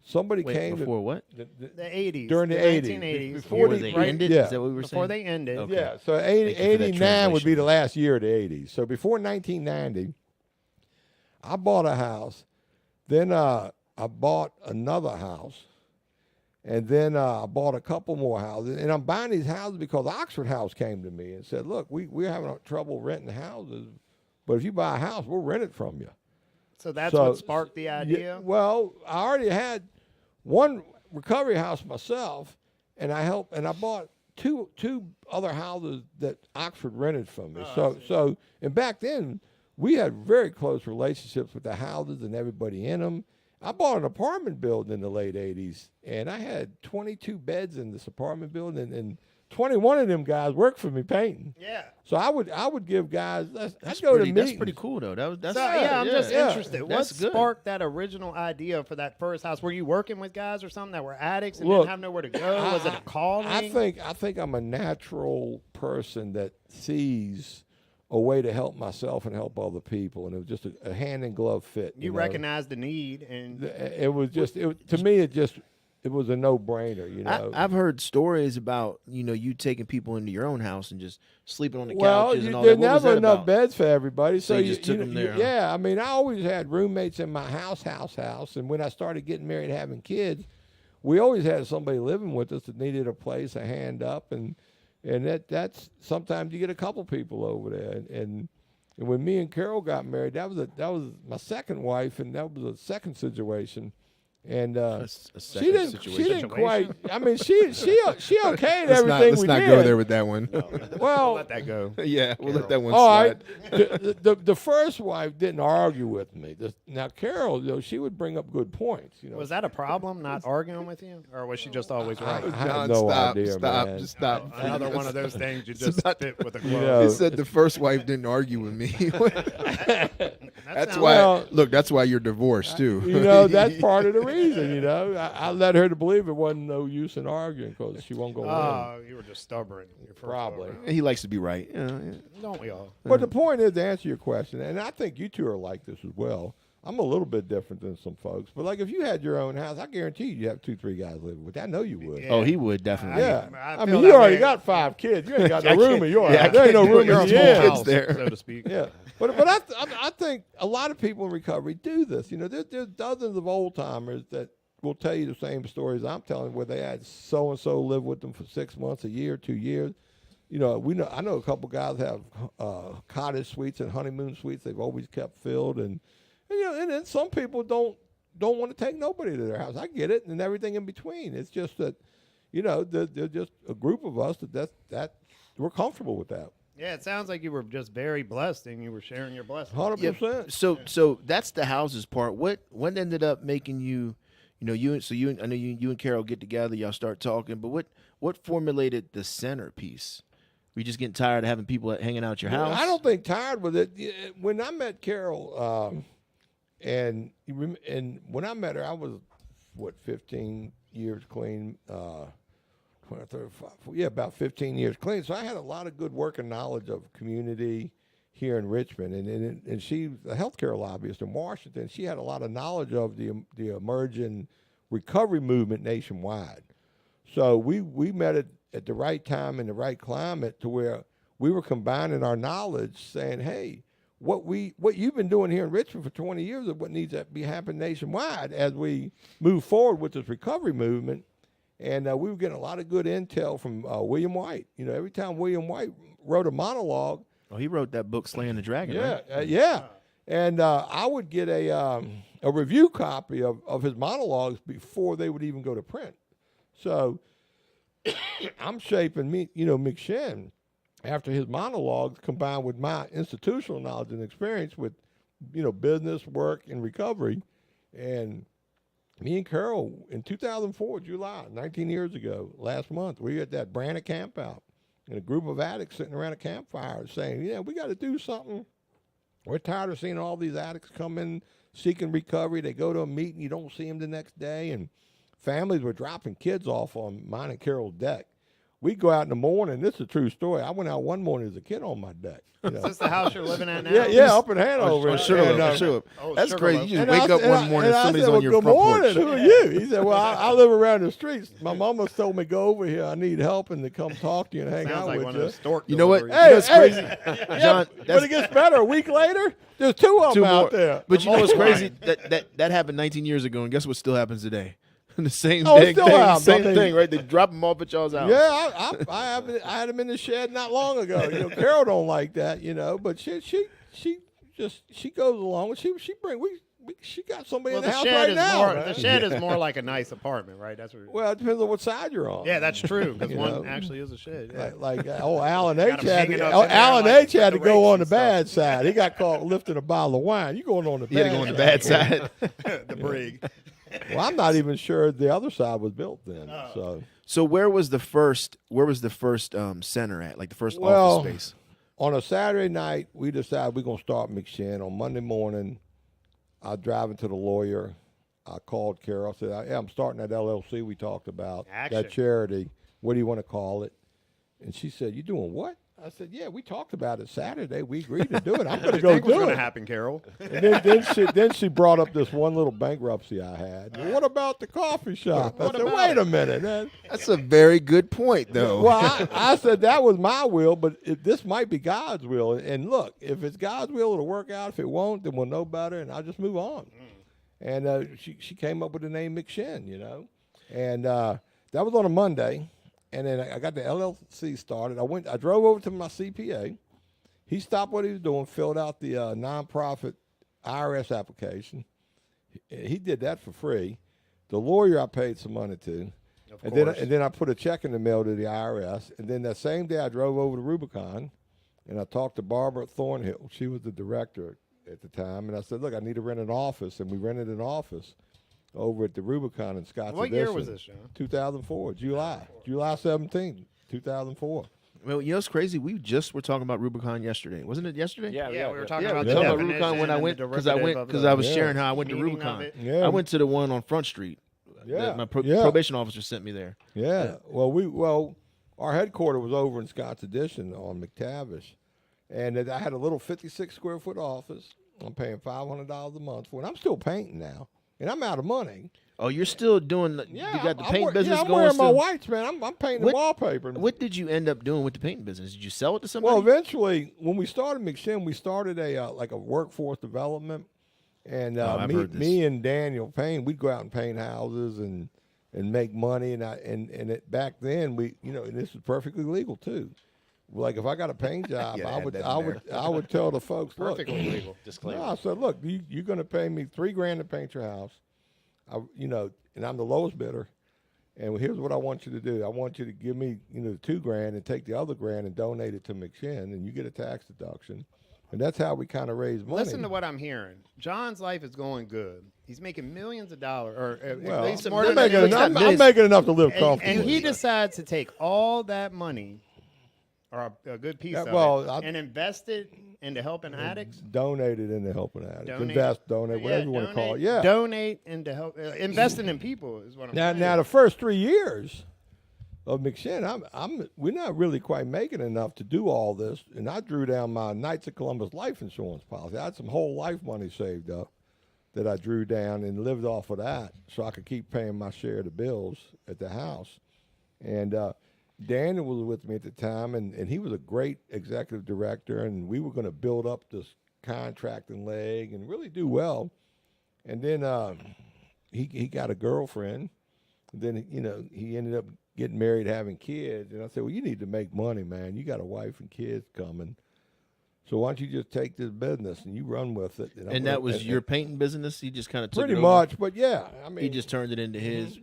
somebody came before what? the 80s. During the 1980s. Before they ended? Yeah. Is that what we were saying? Before they ended. Okay. Yeah, so Thank you for that 89 would be translation. the last year of the 80s. So before 1990, I bought a house. Then I bought another house. And then I bought a couple more houses. And I'm buying these houses because Oxford House came to me and said, look, we're having trouble renting houses. But if you buy a house, we'll rent it from you. So that's what sparked the idea? Well, I already had one recovery house myself, and I bought two other houses that Oxford rented from me. And back then we had very close relationships with the houses and everybody in them. I bought an apartment building in the late 80s, and I had 22 beds in this apartment building, and 21 of them guys worked for me painting. Yeah. So I would give guys. That's go to pretty, meetings. that's pretty cool though. I'm just interested. What That's good. sparked that original idea for that first house? Were you working with guys or something that were addicts and Look, didn't have nowhere to go? Was it a calling? I think I'm a natural person that sees a way to help myself and help other people, and it was just a hand in glove fit. You know? recognized the need, and it was just to me. It was a no-brainer, you know. I've heard stories about you taking people into your own house and just sleeping on the well, couches and all there's that. What was never that enough about? beds for everybody, So you just took them there, huh? Yeah, I mean, I always had roommates in my house, and when I started getting married, having kids, we always had somebody living with us that needed a place, a hand up, and that's sometimes you get a couple people over there, and And when me and Carol got married, that was my second wife, and that was a second situation. And she didn't quite. I mean, she okayed everything let's we not did. go there with that one. Well, Let that go. Yeah, we'll let that one all slide. right. The first wife didn't argue with me. Now Carol, she would bring up good points. Was that a problem, not arguing with you? Or was she just always right? I have no idea, stop, man. just stop. Another one of those things you just spit with a glove. know, He said the first wife didn't argue with me. That's sounds- why. Well- Look, that's why you're divorced too. That's part of the reason. I led her to believe it wasn't no use in arguing because she won't go in. Oh, you were just stubborn. Your first Probably. go-around. He likes to be right. Don't we all? But the point is, to answer your question, and I think you two are like this as well. I'm a little bit different than some folks, but like if you had your own house, I guarantee you have 2-3 guys living with you. I know you would. Yeah. Oh, he would definitely. Yeah, I I feel mean, that you already way. got 5 kids. You ain't got no I room can't- in your yeah, I house. There ain't no can't do it. room You're in small the kids end. there. so to speak. Yeah, but I think a lot of people in recovery do this. There's dozens of old timers that will tell you the same stories I'm telling, where they had so and so live with them for 6 months, a year, 2 years. I know a couple guys have cottage suites and honeymoon suites. They've always kept filled, and then some people don't want to take nobody to their house. I get it, and everything in between. It's just that, they're just a group of us that we're comfortable with that. Yeah, it sounds like you were just very blessed and you were sharing your blessings. 100%. So that's the houses part. What ended up making you, I know you and Carol get together, y'all start talking, but what formulated the centerpiece? Were you just getting tired of having people hanging out at your house? I don't think tired with it. When I met Carol, and when I met her, I was 15 years clean. 35, about 15 years clean. So I had a lot of good working knowledge of community here in Richmond, and she's a healthcare lobbyist in Washington. She had a lot of knowledge of the emerging recovery movement nationwide. So we met at the right time in the right climate to where we were combining our knowledge, saying, hey, what you've been doing here in Richmond for 20 years is what needs to be happening nationwide as we move forward with this recovery movement. And we were getting a lot of good intel from William White. Every time William White wrote a monologue. Oh, he wrote that book, Slaying the Dragon, Yeah, right? yeah. And I would get a review copy of his monologues before they would even go to print. So I'm shaping McShin after his monologues combined with my institutional knowledge and experience with, business, work, and recovery. And me and Carol in 2004, July, 19 years ago, last month, we were at that Brandon camp out, and a group of addicts sitting around a campfire saying, we got to do something. We're tired of seeing all these addicts come in seeking recovery. They go to a meeting, you don't see them the next day, and families were dropping kids off on mine and Carol's deck. We'd go out in the morning. This is a true story. I went out one morning as a kid on my deck. Is this the house you're living at now? Yeah, up in Hanover. Sure. Oh, That's Sugarloaf. crazy. You just And wake up one and morning and I somebody's said, on your good front morning. porch. Who are you? He said, well, I live around the streets. My mama told me, go over here. I need help and to come talk to you and hang Sounds out like with one you. of those stork You know what? deliveries. Hey, That's crazy. Yeah, John, but it gets better. A week later, there's two of them Two out more. there. But you know what's crazy? Multiplying. That happened 19 years ago, and guess what still happens today? The same Oh, it thing, still happens. same I mean- thing, right? They drop them off at y'all's house. Yeah, I had him in the shed not long ago. Carol don't like that, but she goes along. She got somebody Well, in the the house shed right is now. more. man. The shed is more like a nice apartment, right? That's what. Well, it depends on what side you're on. Yeah, that's true. Because You one know. actually is a shed. Yeah. Like Alan H. Got him had hanging to, up in there Alan like H. had to the go rakes on and the stuff. bad side. He got caught lifting a bottle of wine. You going on the He bad had to go on the side. bad side. The brig. Well, I'm not even sure the other side was built then. So So where was the first center at? Like the first Well, office space? on a Saturday night, we decided we're going to start McShin. On Monday morning, I was driving to the lawyer. I called Carol. I said, I'm starting that LLC we talked about, Action. that charity. What do you want to call it? And she said, you doing what? I said, yeah, we talked about it Saturday. We agreed to do it. I'm going to I go think was do going it. to happen, Carol. And then she brought up this one little bankruptcy I had. Well, what about the coffee shop? I said, wait a minute. That's a very good point, though. Well, I said that was my will, but this might be God's will. And look, if it's God's will, it'll work out. If it won't, then we'll know better, and I'll just move on. And she came up with the name McShin, And that was on a Monday. And then I got the LLC started. I drove over to my CPA, He stopped what he was doing, filled out the nonprofit IRS application. He did that for free. The lawyer I paid some money to. And then I put a check in the mail to the IRS. And then that same day I drove over to Rubicon, and I talked to Barbara Thornhill. She was the director at the time. And I said, look, I need to rent an office. And we rented an office over at the Rubicon in Scotts What year was this, John? 2004, July 17th, 2004. Well, you know what's crazy? We just were talking about Rubicon yesterday. Wasn't it yesterday? Yeah, We were talking Yeah, about we the were talking about definition Rubicon when I and went the because derivative I of was Yeah. sharing how I went to meaning of Rubicon. it. Yeah. I went to the one on Front Street. Yeah. My Yeah. probation officer sent me there. Yeah. Well, our headquarters was over in Scotts Addition on McTavish, and I had a little 56 square foot office. I'm paying $500 a month for it. I'm still painting now, and I'm out of money. Oh, you're still doing? Yeah, You got the I'm paint business I'm going wearing my still? whites, man. I'm painting What- wallpaper. What did you end up doing with the painting business? Did you sell it to somebody? Well, eventually, when we started McShin, we started a like a workforce development, and I've heard this. me and Daniel Payne, we'd go out and paint houses and make money, and back then and this was perfectly legal too. Like if I got a paint job, Yeah, I would that I in would I would tell the folks, look, Perfectly legal. Disclaimer. no, I said, look, you're going to pay me $3,000 to paint your house, and I'm the lowest bidder. And here's what I want you to do. I want you to give me, the $2,000 and take the other $1,000 and donate it to McShin, and you get a tax deduction. And that's how we kind of raise money. Listen to what I'm hearing. John's life is going good. He's making millions of dollars, or at well, least I'm more than making, that. I'm making enough to live And comfortably. he decides to take all that money, or a good piece of it, and invest it into helping addicts. Donate it into helping addicts. Donate- Invest, donate, whatever you want to call it. Yeah. Donate into help. Investing in people is what I'm saying. Now the first 3 years of McShin, we're not really quite making enough to do all this. And I drew down my Knights of Columbus life insurance policy. I had some whole life money saved up that I drew down and lived off of that, so I could keep paying my share of the bills at the house. And Daniel was with me at the time, and he was a great executive director, and we were going to build up this contracting leg and really do well. And then he got a girlfriend. And then, he ended up getting married, having kids. And I said, well, you need to make money, man. You got a wife and kids coming. So why don't you just take this business and you run with it? and that was your painting business? He just kind of took pretty it over? much. But yeah, I mean, He just turned it into his,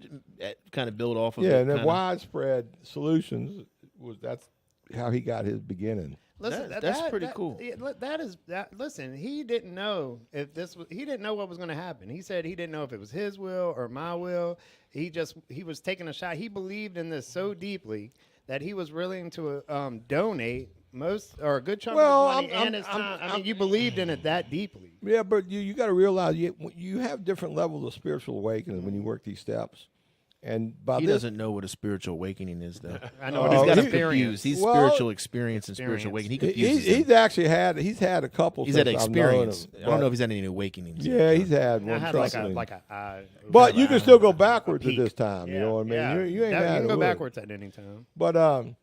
kind of built off of yeah. it. And then kinda. widespread solutions that's how he got his beginning. Listen, That's pretty cool. Listen, he didn't know if this was. He didn't know what was going to happen. He said he didn't know if it was his will or my will. He was taking a shot. He believed in this so deeply that he was willing to donate a good chunk of his money and his time. I mean, you believed in it that deeply. Yeah, but you got to realize you have different levels of spiritual awakening when you work these steps. And by He this, doesn't know what a spiritual awakening is, though. I know Oh, he's got he- experience. He's Well, spiritual experience and spiritual awakening. He confuses them. he's actually had a couple. He's had since I've known experience. him, I don't know but- if he's had any awakenings. Yeah, he's had I one. had trust like me. a But you can still go backwards at peak. this time. You know what I mean? Yeah. You ain't You had can to go look. backwards at any time. But I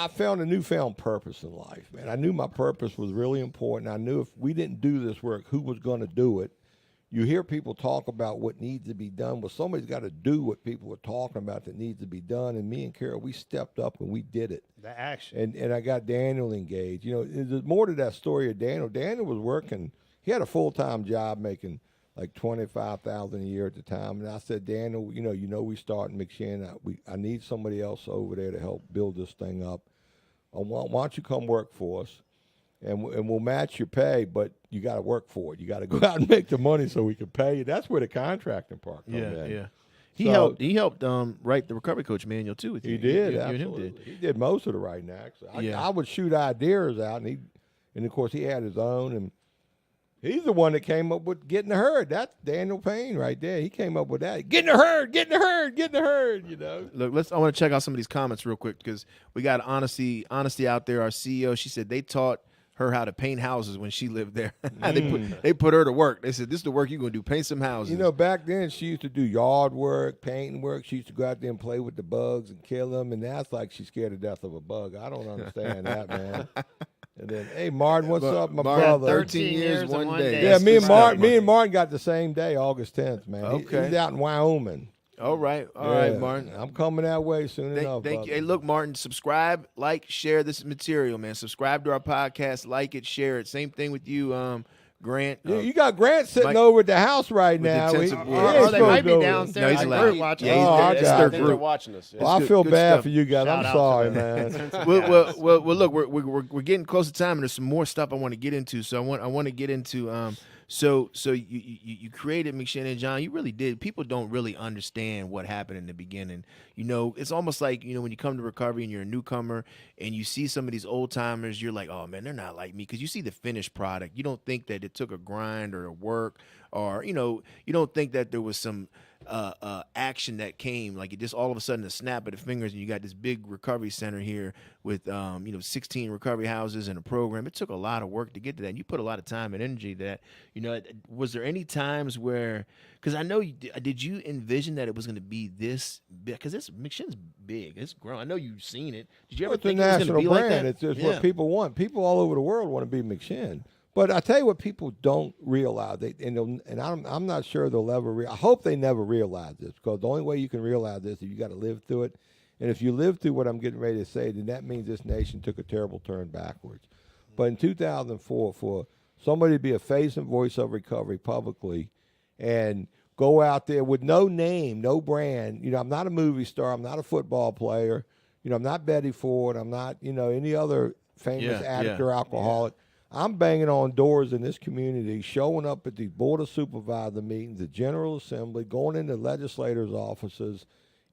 found a newfound purpose in life, man. I knew my purpose was really important. I knew if we didn't do this work, who was going to do it? You hear people talk about what needs to be done. Well, somebody's got to do what people were talking about that needs to be done. And me and Carol, we stepped up and we did it. The action. And I got Daniel engaged. There's more to that story of Daniel. Daniel was working. He had a full-time job making like $25,000 a year at the time. And I said, Daniel, we starting McShin. I need somebody else over there to help build this thing up. Why don't you come work for us? And we'll match your pay, but you got to work for it. You got to go out and make the money so we can pay you. That's where the contracting part comes in. Yeah. He So- helped write the recovery coach manual too with you. He did. You and him Absolutely. did. He did most of the writing, actually. Yeah. I would shoot ideas out, and of course he had his own, and he's the one that came up with getting the herd. That's Daniel Payne right there. He came up with that. Getting the herd, getting the herd, getting the herd. Look, I want to check out some of these comments real quick because we got honesty out there. Our CEO, she said they taught her how to paint houses when she lived there. They put her to work. They said, this is the work you're going to do, paint some houses. Back then she used to do yard work, painting work. She used to go out there and play with the bugs and kill them, and that's like she's scared to death of a bug. I don't understand that, man. And then, hey, Martin, what's up, my brother? 13 years, one day. Yeah, me and Martin got the same day, August 10th, man. Okay. He's out in Wyoming. All right, Yeah, Martin. I'm coming that way soon enough. Thank you. brother. Hey, look, Martin, subscribe, like, share this material, man. Subscribe to our podcast, like it, share it. Same thing with you, Grant. Yeah, you got Grant sitting Mike- over at the house right with the now. intensive He board. ain't Or they supposed might to be go there. downstairs No, he's in the allowed. group watching. Yeah, Oh, he's I there. got That's you. their I think they're group. watching us. Well, I good- feel good bad stuff. for you guys. I'm Shout out to sorry, them. man. Well, look, we're getting close to time, and there's some more stuff I want to get into. So I want to get into so you created McShin and John. You really did. People don't really understand what happened in the beginning. You know, it's almost like, you know, when you come to recovery and you're a newcomer and you see some of these old timers, you're like, oh man, they're not like me, because you see the finished product. You don't think that it took a grind or a work, or you don't think that there was some action that came, like it just all of a sudden a snap of the fingers and you got this big recovery center here with 16 recovery houses and a program. It took a lot of work to get to that, and you put a lot of time and energy to that. You know, was there any times where, because I know did you envision that it was going to be this big? Because McShin's big, it's grown. I know you've seen it. Did you ever It's a think it was going to national be brand. like that? It's just Yeah. what people want. People all over the world want to be McShin. But I tell you what, people don't realize. I'm not sure they'll ever. I hope they never realize this, because the only way you can realize this is you got to live through it. And if you live through what I'm getting ready to say, then that means this nation took a terrible turn backwards. But in 2004, for somebody to be a face and voice of recovery publicly, and go out there with no name, no brand. You know, I'm not a movie star. I'm not a football player. You know, I'm not Betty Ford. I'm not, any other famous addict or alcoholic. I'm banging on doors in this community, showing up at the Board of Supervisor meetings, the General Assembly, going into legislators' offices.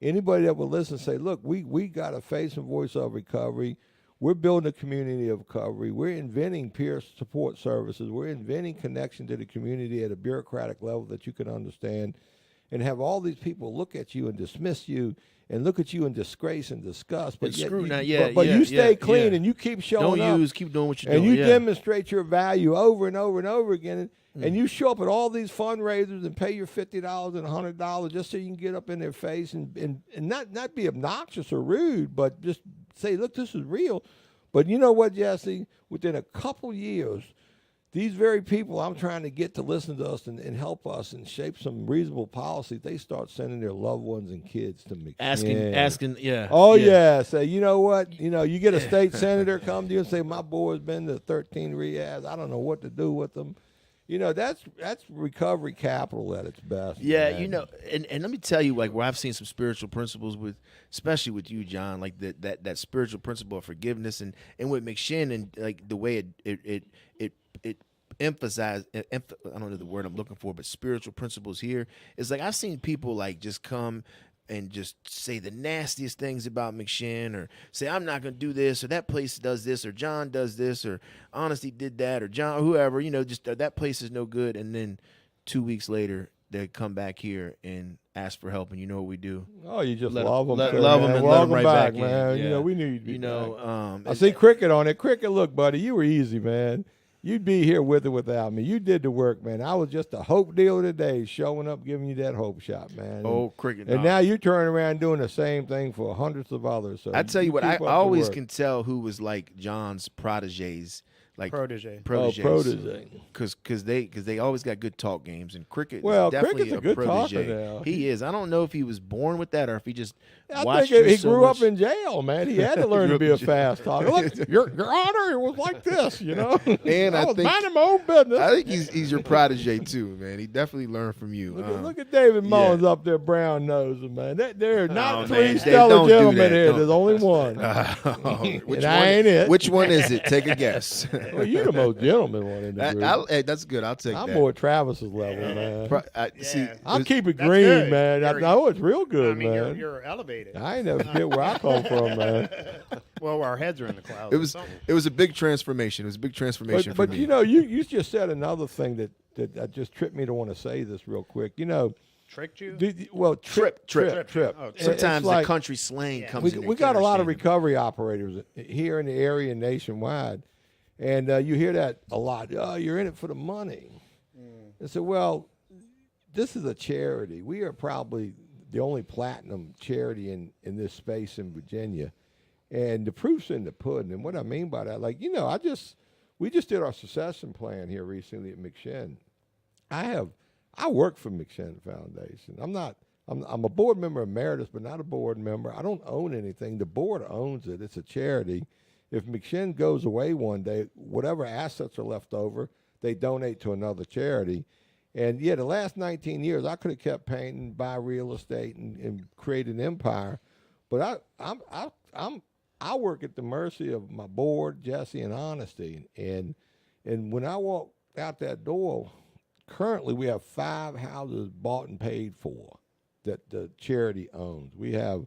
Anybody that will listen say, look, we got a face and voice of recovery. We're building a community of recovery. We're inventing peer support services. We're inventing connection to the community at a bureaucratic level that you can understand, and have all these people look at you and dismiss you and look at you in disgrace and disgust. But And yet scrutinize, but you stay yeah, clean yeah. and you keep showing up. Keep doing what you're And doing. you yeah. demonstrate your value over and over and over again. And you show up at all these fundraisers and pay your $50 and $100 just so you can get up in their face and not be obnoxious or rude, but just say, look, this is real. But you know what, Jesse? Within a couple years, these very people I'm trying to get to listen to us and help us and shape some reasonable policies, they start sending their loved ones and kids to me. Asking, yeah. Oh, yeah. yeah. Say, you know what? You get a state senator come to you and say, my boy's been to 13 rehabs. I don't know what to do with them. That's recovery capital at its best. Yeah, man. and let me tell you, like, where I've seen some spiritual principles especially with you, John, like that spiritual principle of forgiveness, and with McShin, and like the way it emphasized, I don't know the word I'm looking for, but spiritual principles here is like I've seen people like just come and just say the nastiest things about McShin, or say, I'm not going to do this, or that place does this, or John does this, or Honesty did that, or John, whoever, just that place is no good. And then 2 weeks later, they come back here and ask for help, and you know what we do? Oh, you just Let- love them. let- sir, love 'em man. and let 'em Welcome right back, back in. man. Yeah. We knew you'd be back. I and- see Cricket on it. Cricket, look, buddy, you were easy, man. You'd be here with or without me. You did the work, man. I was just a hope dealer today, showing up, giving you that hope shot, man. Oh, Cricket. And no. now you're turning around doing the same thing for hundreds of others. So I tell you what, I keep up the always work. can tell who was like John's proteges, like Protege. proteges, protege. because they always got good talk games, and Cricket. Well, is definitely Cricket's a good talker protege. now. He is. I don't know if he was born with that or if he just I watched think you he so grew much. up in jail, man. He had to learn grew to up be in a jail. fast talker. Look, your honor, it was like this, And I I was think- minding my own business. I think he's your protege too, man. He definitely learned from you. Look at David Mullins up there, brown nosing, man. There are not Oh, three man, Dave, stellar don't do gentlemen that. here. Don't. There's only one. which And I ain't it. Which one is it? Take a guess. Well, you're the most gentleman one in the group. Hey, that's good. I'll take I'm that. more Travis's level, man. See, I'll keep it That's green, good. man. I You're- know it's real good, I mean, man. you're elevated. I ain't never forget where I come from, man. Well, our heads are in the clouds. it or was something. it was a big transformation. It was a big transformation for But me. you just said another thing that just tripped me to want to say this real quick. Tricked you? Trip. Oh, It's Sometimes like- the country slang Yeah. comes in. we got a lot of recovery operators here in the area and nationwide, and you hear that a lot. Oh, you're in it for the money. And so, well, this is a charity. We are probably the only platinum charity in this space in Virginia, and the proof's in the pudding. And what I mean by that, we just did our succession plan here recently at McShin. I work for McShin Foundation. I'm I'm a board member emeritus, but not a board member. I don't own anything. The board owns it. It's a charity. If McShin goes away one day, whatever assets are left over, they donate to another charity. And yeah, the last 19 years, I could have kept painting, buy real estate, and create an empire. But I work at the mercy of my board, Jesse, and honesty. And when I walk out that door, currently we have 5 houses bought and paid for that the charity owns. We have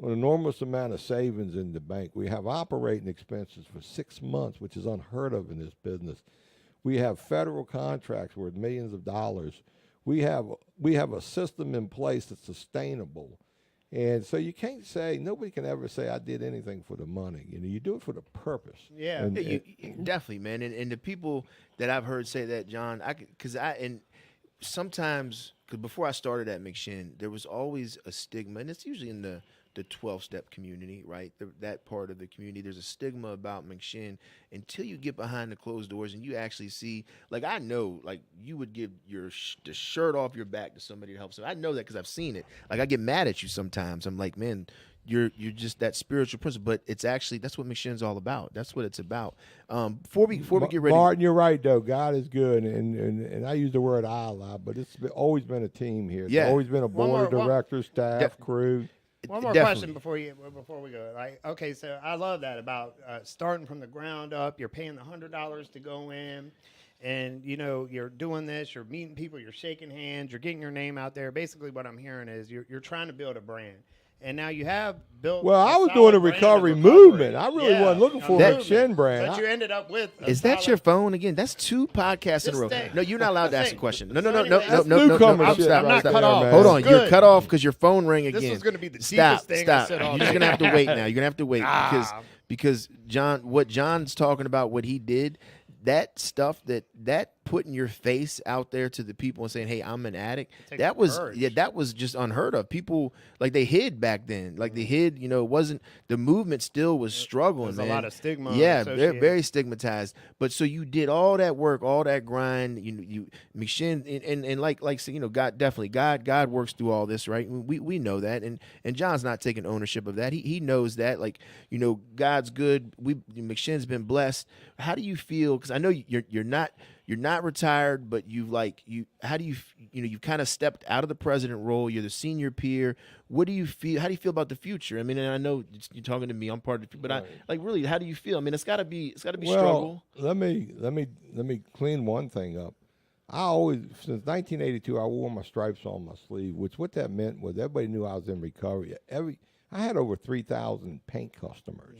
an enormous amount of savings in the bank. We have operating expenses for 6 months, which is unheard of in this business. We have federal contracts worth millions of dollars. We have a system in place that's sustainable. And so you can't say, nobody can ever say I did anything for the money. You do it for the purpose. Yeah. And, Definitely, man. And the people that I've heard say that, John, sometimes, because before I started at McShin, there was always a stigma, and it's usually in the 12-step community, right? That part of the community, there's a stigma about McShin until you get behind the closed doors and you actually see, like, I know, like, you would give the shirt off your back to somebody to help. So I know that because I've seen it. Like, I get mad at you sometimes. I'm like, man, you're just that spiritual person, but it's actually, that's what McShin's all about. That's what it's about. Before we get ready, Martin, you're right though. God is good, and I use the word I a lot, but always been a team here. Yeah. It's always been a board of more- directors, staff, crew. One more Definitely. question before we go. Like, okay, so I love that about starting from the ground up. You're paying the $100 to go in, and you're doing this. You're meeting people. You're shaking hands. You're getting your name out there. Basically, what I'm hearing is you're trying to build a brand. And now you have built. Well, I was solid doing a brand of recovery movement. I really Yeah, wasn't looking for a That- McShin brand. But you ended up with. is that your phone again? That's 2 podcasts in a row. This thing- No, you're not allowed to ask a thing- question. so No. anyway, that's newcomer shit Stop, right stop. there, man. Hold on, It's you're good. cut off because your phone rang again. This is gonna be the stop, deepest thing stop. I said all You're day. just gonna have to wait now. You're gonna have to wait Ah. because what John's talking about, what he did, that stuff that putting your face out there to the people and saying, "Hey, I'm an addict." Takes That was courage. that was just unheard of. People, like, they hid back then. Like, they hid. It wasn't, the movement still was struggling. There's a man. lot of stigma Yeah, they're associated. very stigmatized. But so you did all that work, all that grind. You McShin, and like so, God works through all this, right? We know that, and John's not taking ownership of that. He knows that. Like, God's good. McShin's been blessed. How do you feel? Because I know you're not retired, but how do you've kind of stepped out of the president role. You're the senior peer. What do you feel? How do you feel about the future? I mean, and I know you're talking to me. I'm part of it, but Right. really, how do you feel? I mean, it's got to be Well, struggle. let me clean one thing up. I always, since 1982, I wore my stripes on my sleeve, which what that meant was everybody knew I was in recovery. I had over 3,000 paint customers.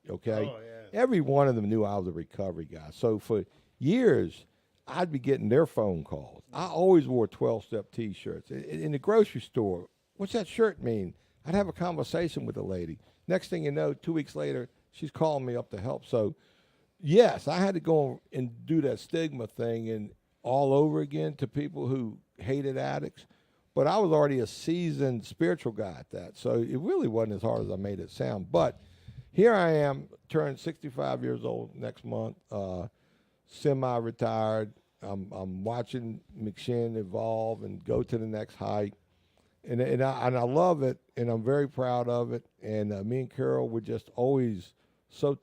Okay, Oh, yeah. every one of them knew I was a recovery guy. So for years, I'd be getting their phone calls. I always wore 12-step T-shirts. In the grocery store, what's that shirt mean? I'd have a conversation with the lady. Next thing you know, 2 weeks later, she's calling me up to help. So, yes, I had to go and do that stigma thing and all over again to people who hated addicts. But I was already a seasoned spiritual guy at that. So it really wasn't as hard as I made it sound. But here I am, turned 65 years old next month, semi-retired. I'm watching McShin evolve and go to the next height, and I love it, and I'm very proud of it. And me and Carol were just always so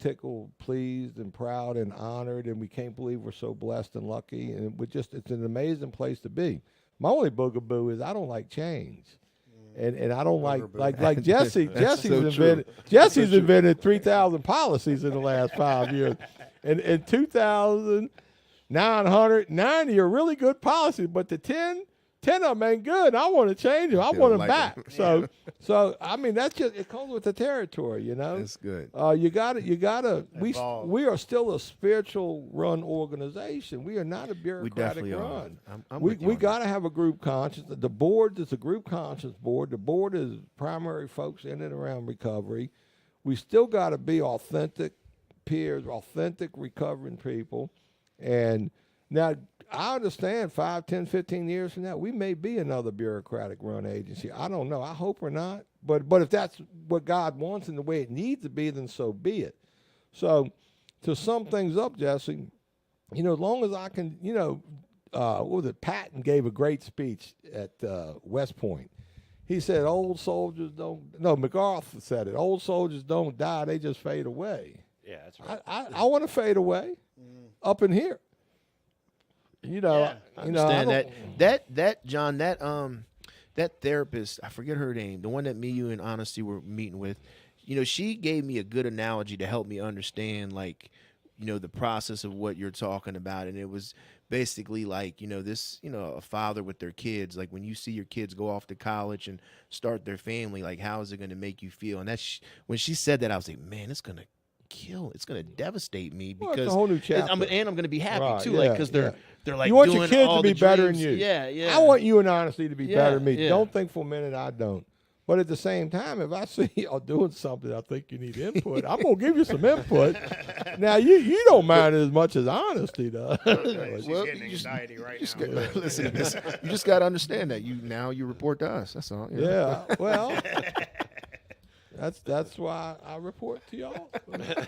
pleased, and proud, and honored, and we can't believe we're so blessed and lucky. And it's an amazing place to be. My only bugaboo is I don't like change. And I don't like Jesse. Jesse's invented 3,000 policies in the last 5 years, and 2,990 are really good policies, but the 10 of them ain't good. I want to change them. I want them like back. 'em. So I mean, that's just, it comes with the territory, That's good. You gotta. Evolve. We are still a spiritual run organization. We are not a bureaucratic definitely are. run. I'm we with you on got to have a group conscience. The board is a group conscience board. The board is primary folks in and around recovery. We still got to be authentic peers, authentic recovering people. And now I understand 5, 10, 15 years from now, we may be another bureaucratic run agency. I don't know. I hope we're not. But if that's what God wants and the way it needs to be, then so be it. So to sum things up, Jesse, as long as I can, what was it? Patton gave a great speech at West Point. He said, "Old soldiers don't." No, MacArthur said it. Old soldiers don't die; they just fade away. Yeah, that's right. I want to fade away up in here. You know, Yeah, I you know, I understand don't- that John, that therapist, I forget her name, the one that me, you, and Honesty were meeting with. You know, she gave me a good analogy to help me understand, like, you know, the process of what you're talking about, and it was basically like, you know, this, you know, a father with their kids, like when you see your kids go off to college and start their family, like how is it going to make you feel? And that's when she said that, I was like, man, it's going to devastate me Well, it's because a whole new and chapter. I'm going to be happy Right, too, like yeah, because yeah. they're like you want doing your kids all to be the better than dreams. you. Yeah. I want you and Honesty to be better than me. Yeah. Don't think for a minute I don't. But at the same time, if I see y'all doing something I think you need input, I'm gonna give you some input. Now you don't mind it as much as Honesty does. She's Well, getting you just- anxiety right Just now. listen to this. You just got to understand that you report to us. That's all. You know? Yeah, well, that's why I report to y'all.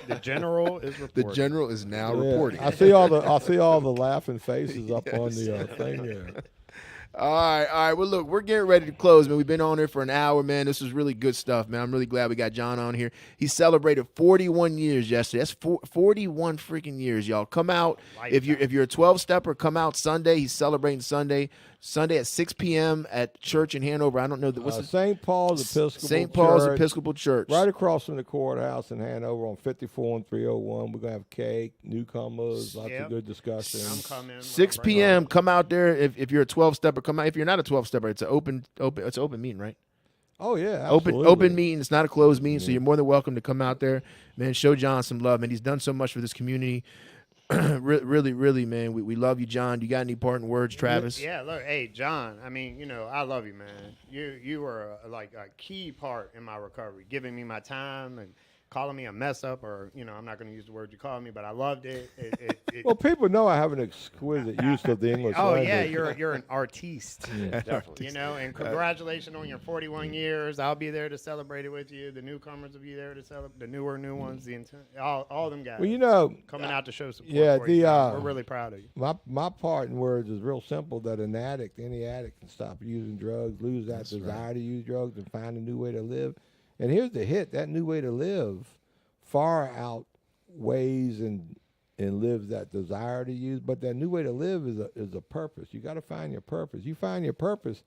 The general is The reporting. general is now Yeah. reporting. I see all the laughing faces up on the thing there. All right. Well, look, we're getting ready to close, man. We've been on here for an hour, man. This is really good stuff, man. I'm really glad we got John on here. He celebrated 41 years yesterday. That's 41 freaking years, y'all. Come out if you're a 12-stepper. Come out Sunday. He's celebrating Sunday at 6 p.m. at church in Hanover. I don't know what's the St. Paul's Episcopal St. Paul's Church, Episcopal Church. right across from the courthouse in Hanover on 54 and 301. We're gonna have cake, newcomers, lots Yep. of good discussion. I'm coming. 6 p.m. Come out there. If you're a 12-stepper, come out. If you're not a 12-stepper, it's an open meeting, right? Oh yeah, absolutely. Open meeting. It's not a closed meeting, so you're more than welcome to come out there, man. Show John some love, man. He's done so much for this community. really, man. We love you, John. Do you got any parting words, Travis? Yeah, look, hey, John. I mean, you know, I love you, man. You were like a key part in my recovery, giving me my time and calling me a mess up, or you know, I'm not going to use the word you called me, but I loved it. Well, people know I have an exquisite use of the English oh language. yeah, you're an artiste. Definitely. You know, and congratulations on your 41 years. I'll be there to celebrate it with you. The newcomers will be there to celebrate. The newer ones, all them guys. Well, you know, coming out to show support. yeah, for you. We're the really proud of you. my part in words is real simple. That any addict can stop using drugs, lose that desire to use drugs, and find a new way to live. And here's the hit: that new way to live far outweighs and lives that desire to use. But that new way to live is a purpose. You got to find your purpose. You find your purpose.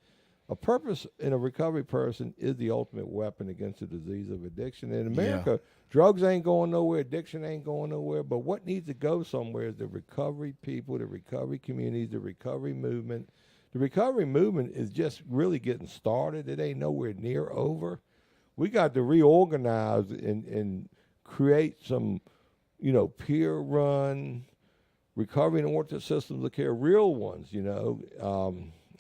A purpose in a recovery person is the ultimate weapon against the disease of addiction. In America, drugs ain't going nowhere, addiction ain't going nowhere. But what needs to go somewhere is the recovery people, the recovery communities, the recovery movement. The recovery movement is just really getting started. It ain't nowhere near over. We got to reorganize and create some, peer-run recovery and orchard systems of care, real ones,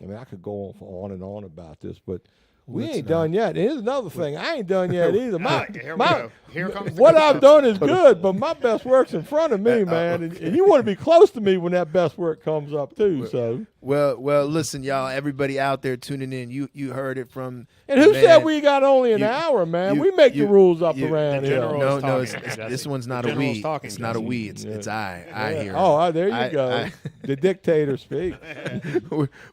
I mean, I could go on and on about this, but we ain't done yet. And here's another thing. I ain't done yet either. Here we go. Here comes the what good I've stuff. done is good, but my best work's in front of me, man. And you want to be close to me when that best work comes up, too. So. Well, listen, y'all, everybody out there tuning in, you heard it from. And who man. said we got only an hour, man? We make the rules up around here. general- No, is talking, Jesse. this one's not The a we. general's talking, It's not a Jesse. we. It's I here. Oh, there you I- go. The dictator speaks.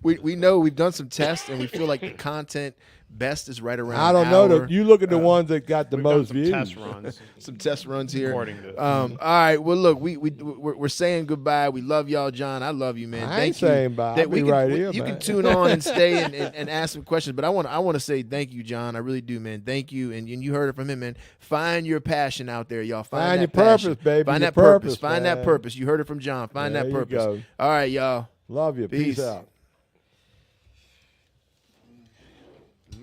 we know we've done some tests and we feel like the content best is right around. I don't an know. hour. You look at the ones that got the We've done most some views. test runs. Some test runs here. According to- All right. Well, look, we're saying goodbye. We love y'all, John. I love you, man. I Thank ain't you. saying bye. That I'll be right here, You man. can tune on and stay and ask some questions. But I want to say thank you, John. I really do, man. Thank you. And you heard it from him, man. Find your passion out there, y'all. Find that your purpose, passion. baby. Find Your that purpose. purpose, Find man. that purpose. You heard it from John. Find There that you purpose. go. All right, y'all. Love you. Peace Peace. out.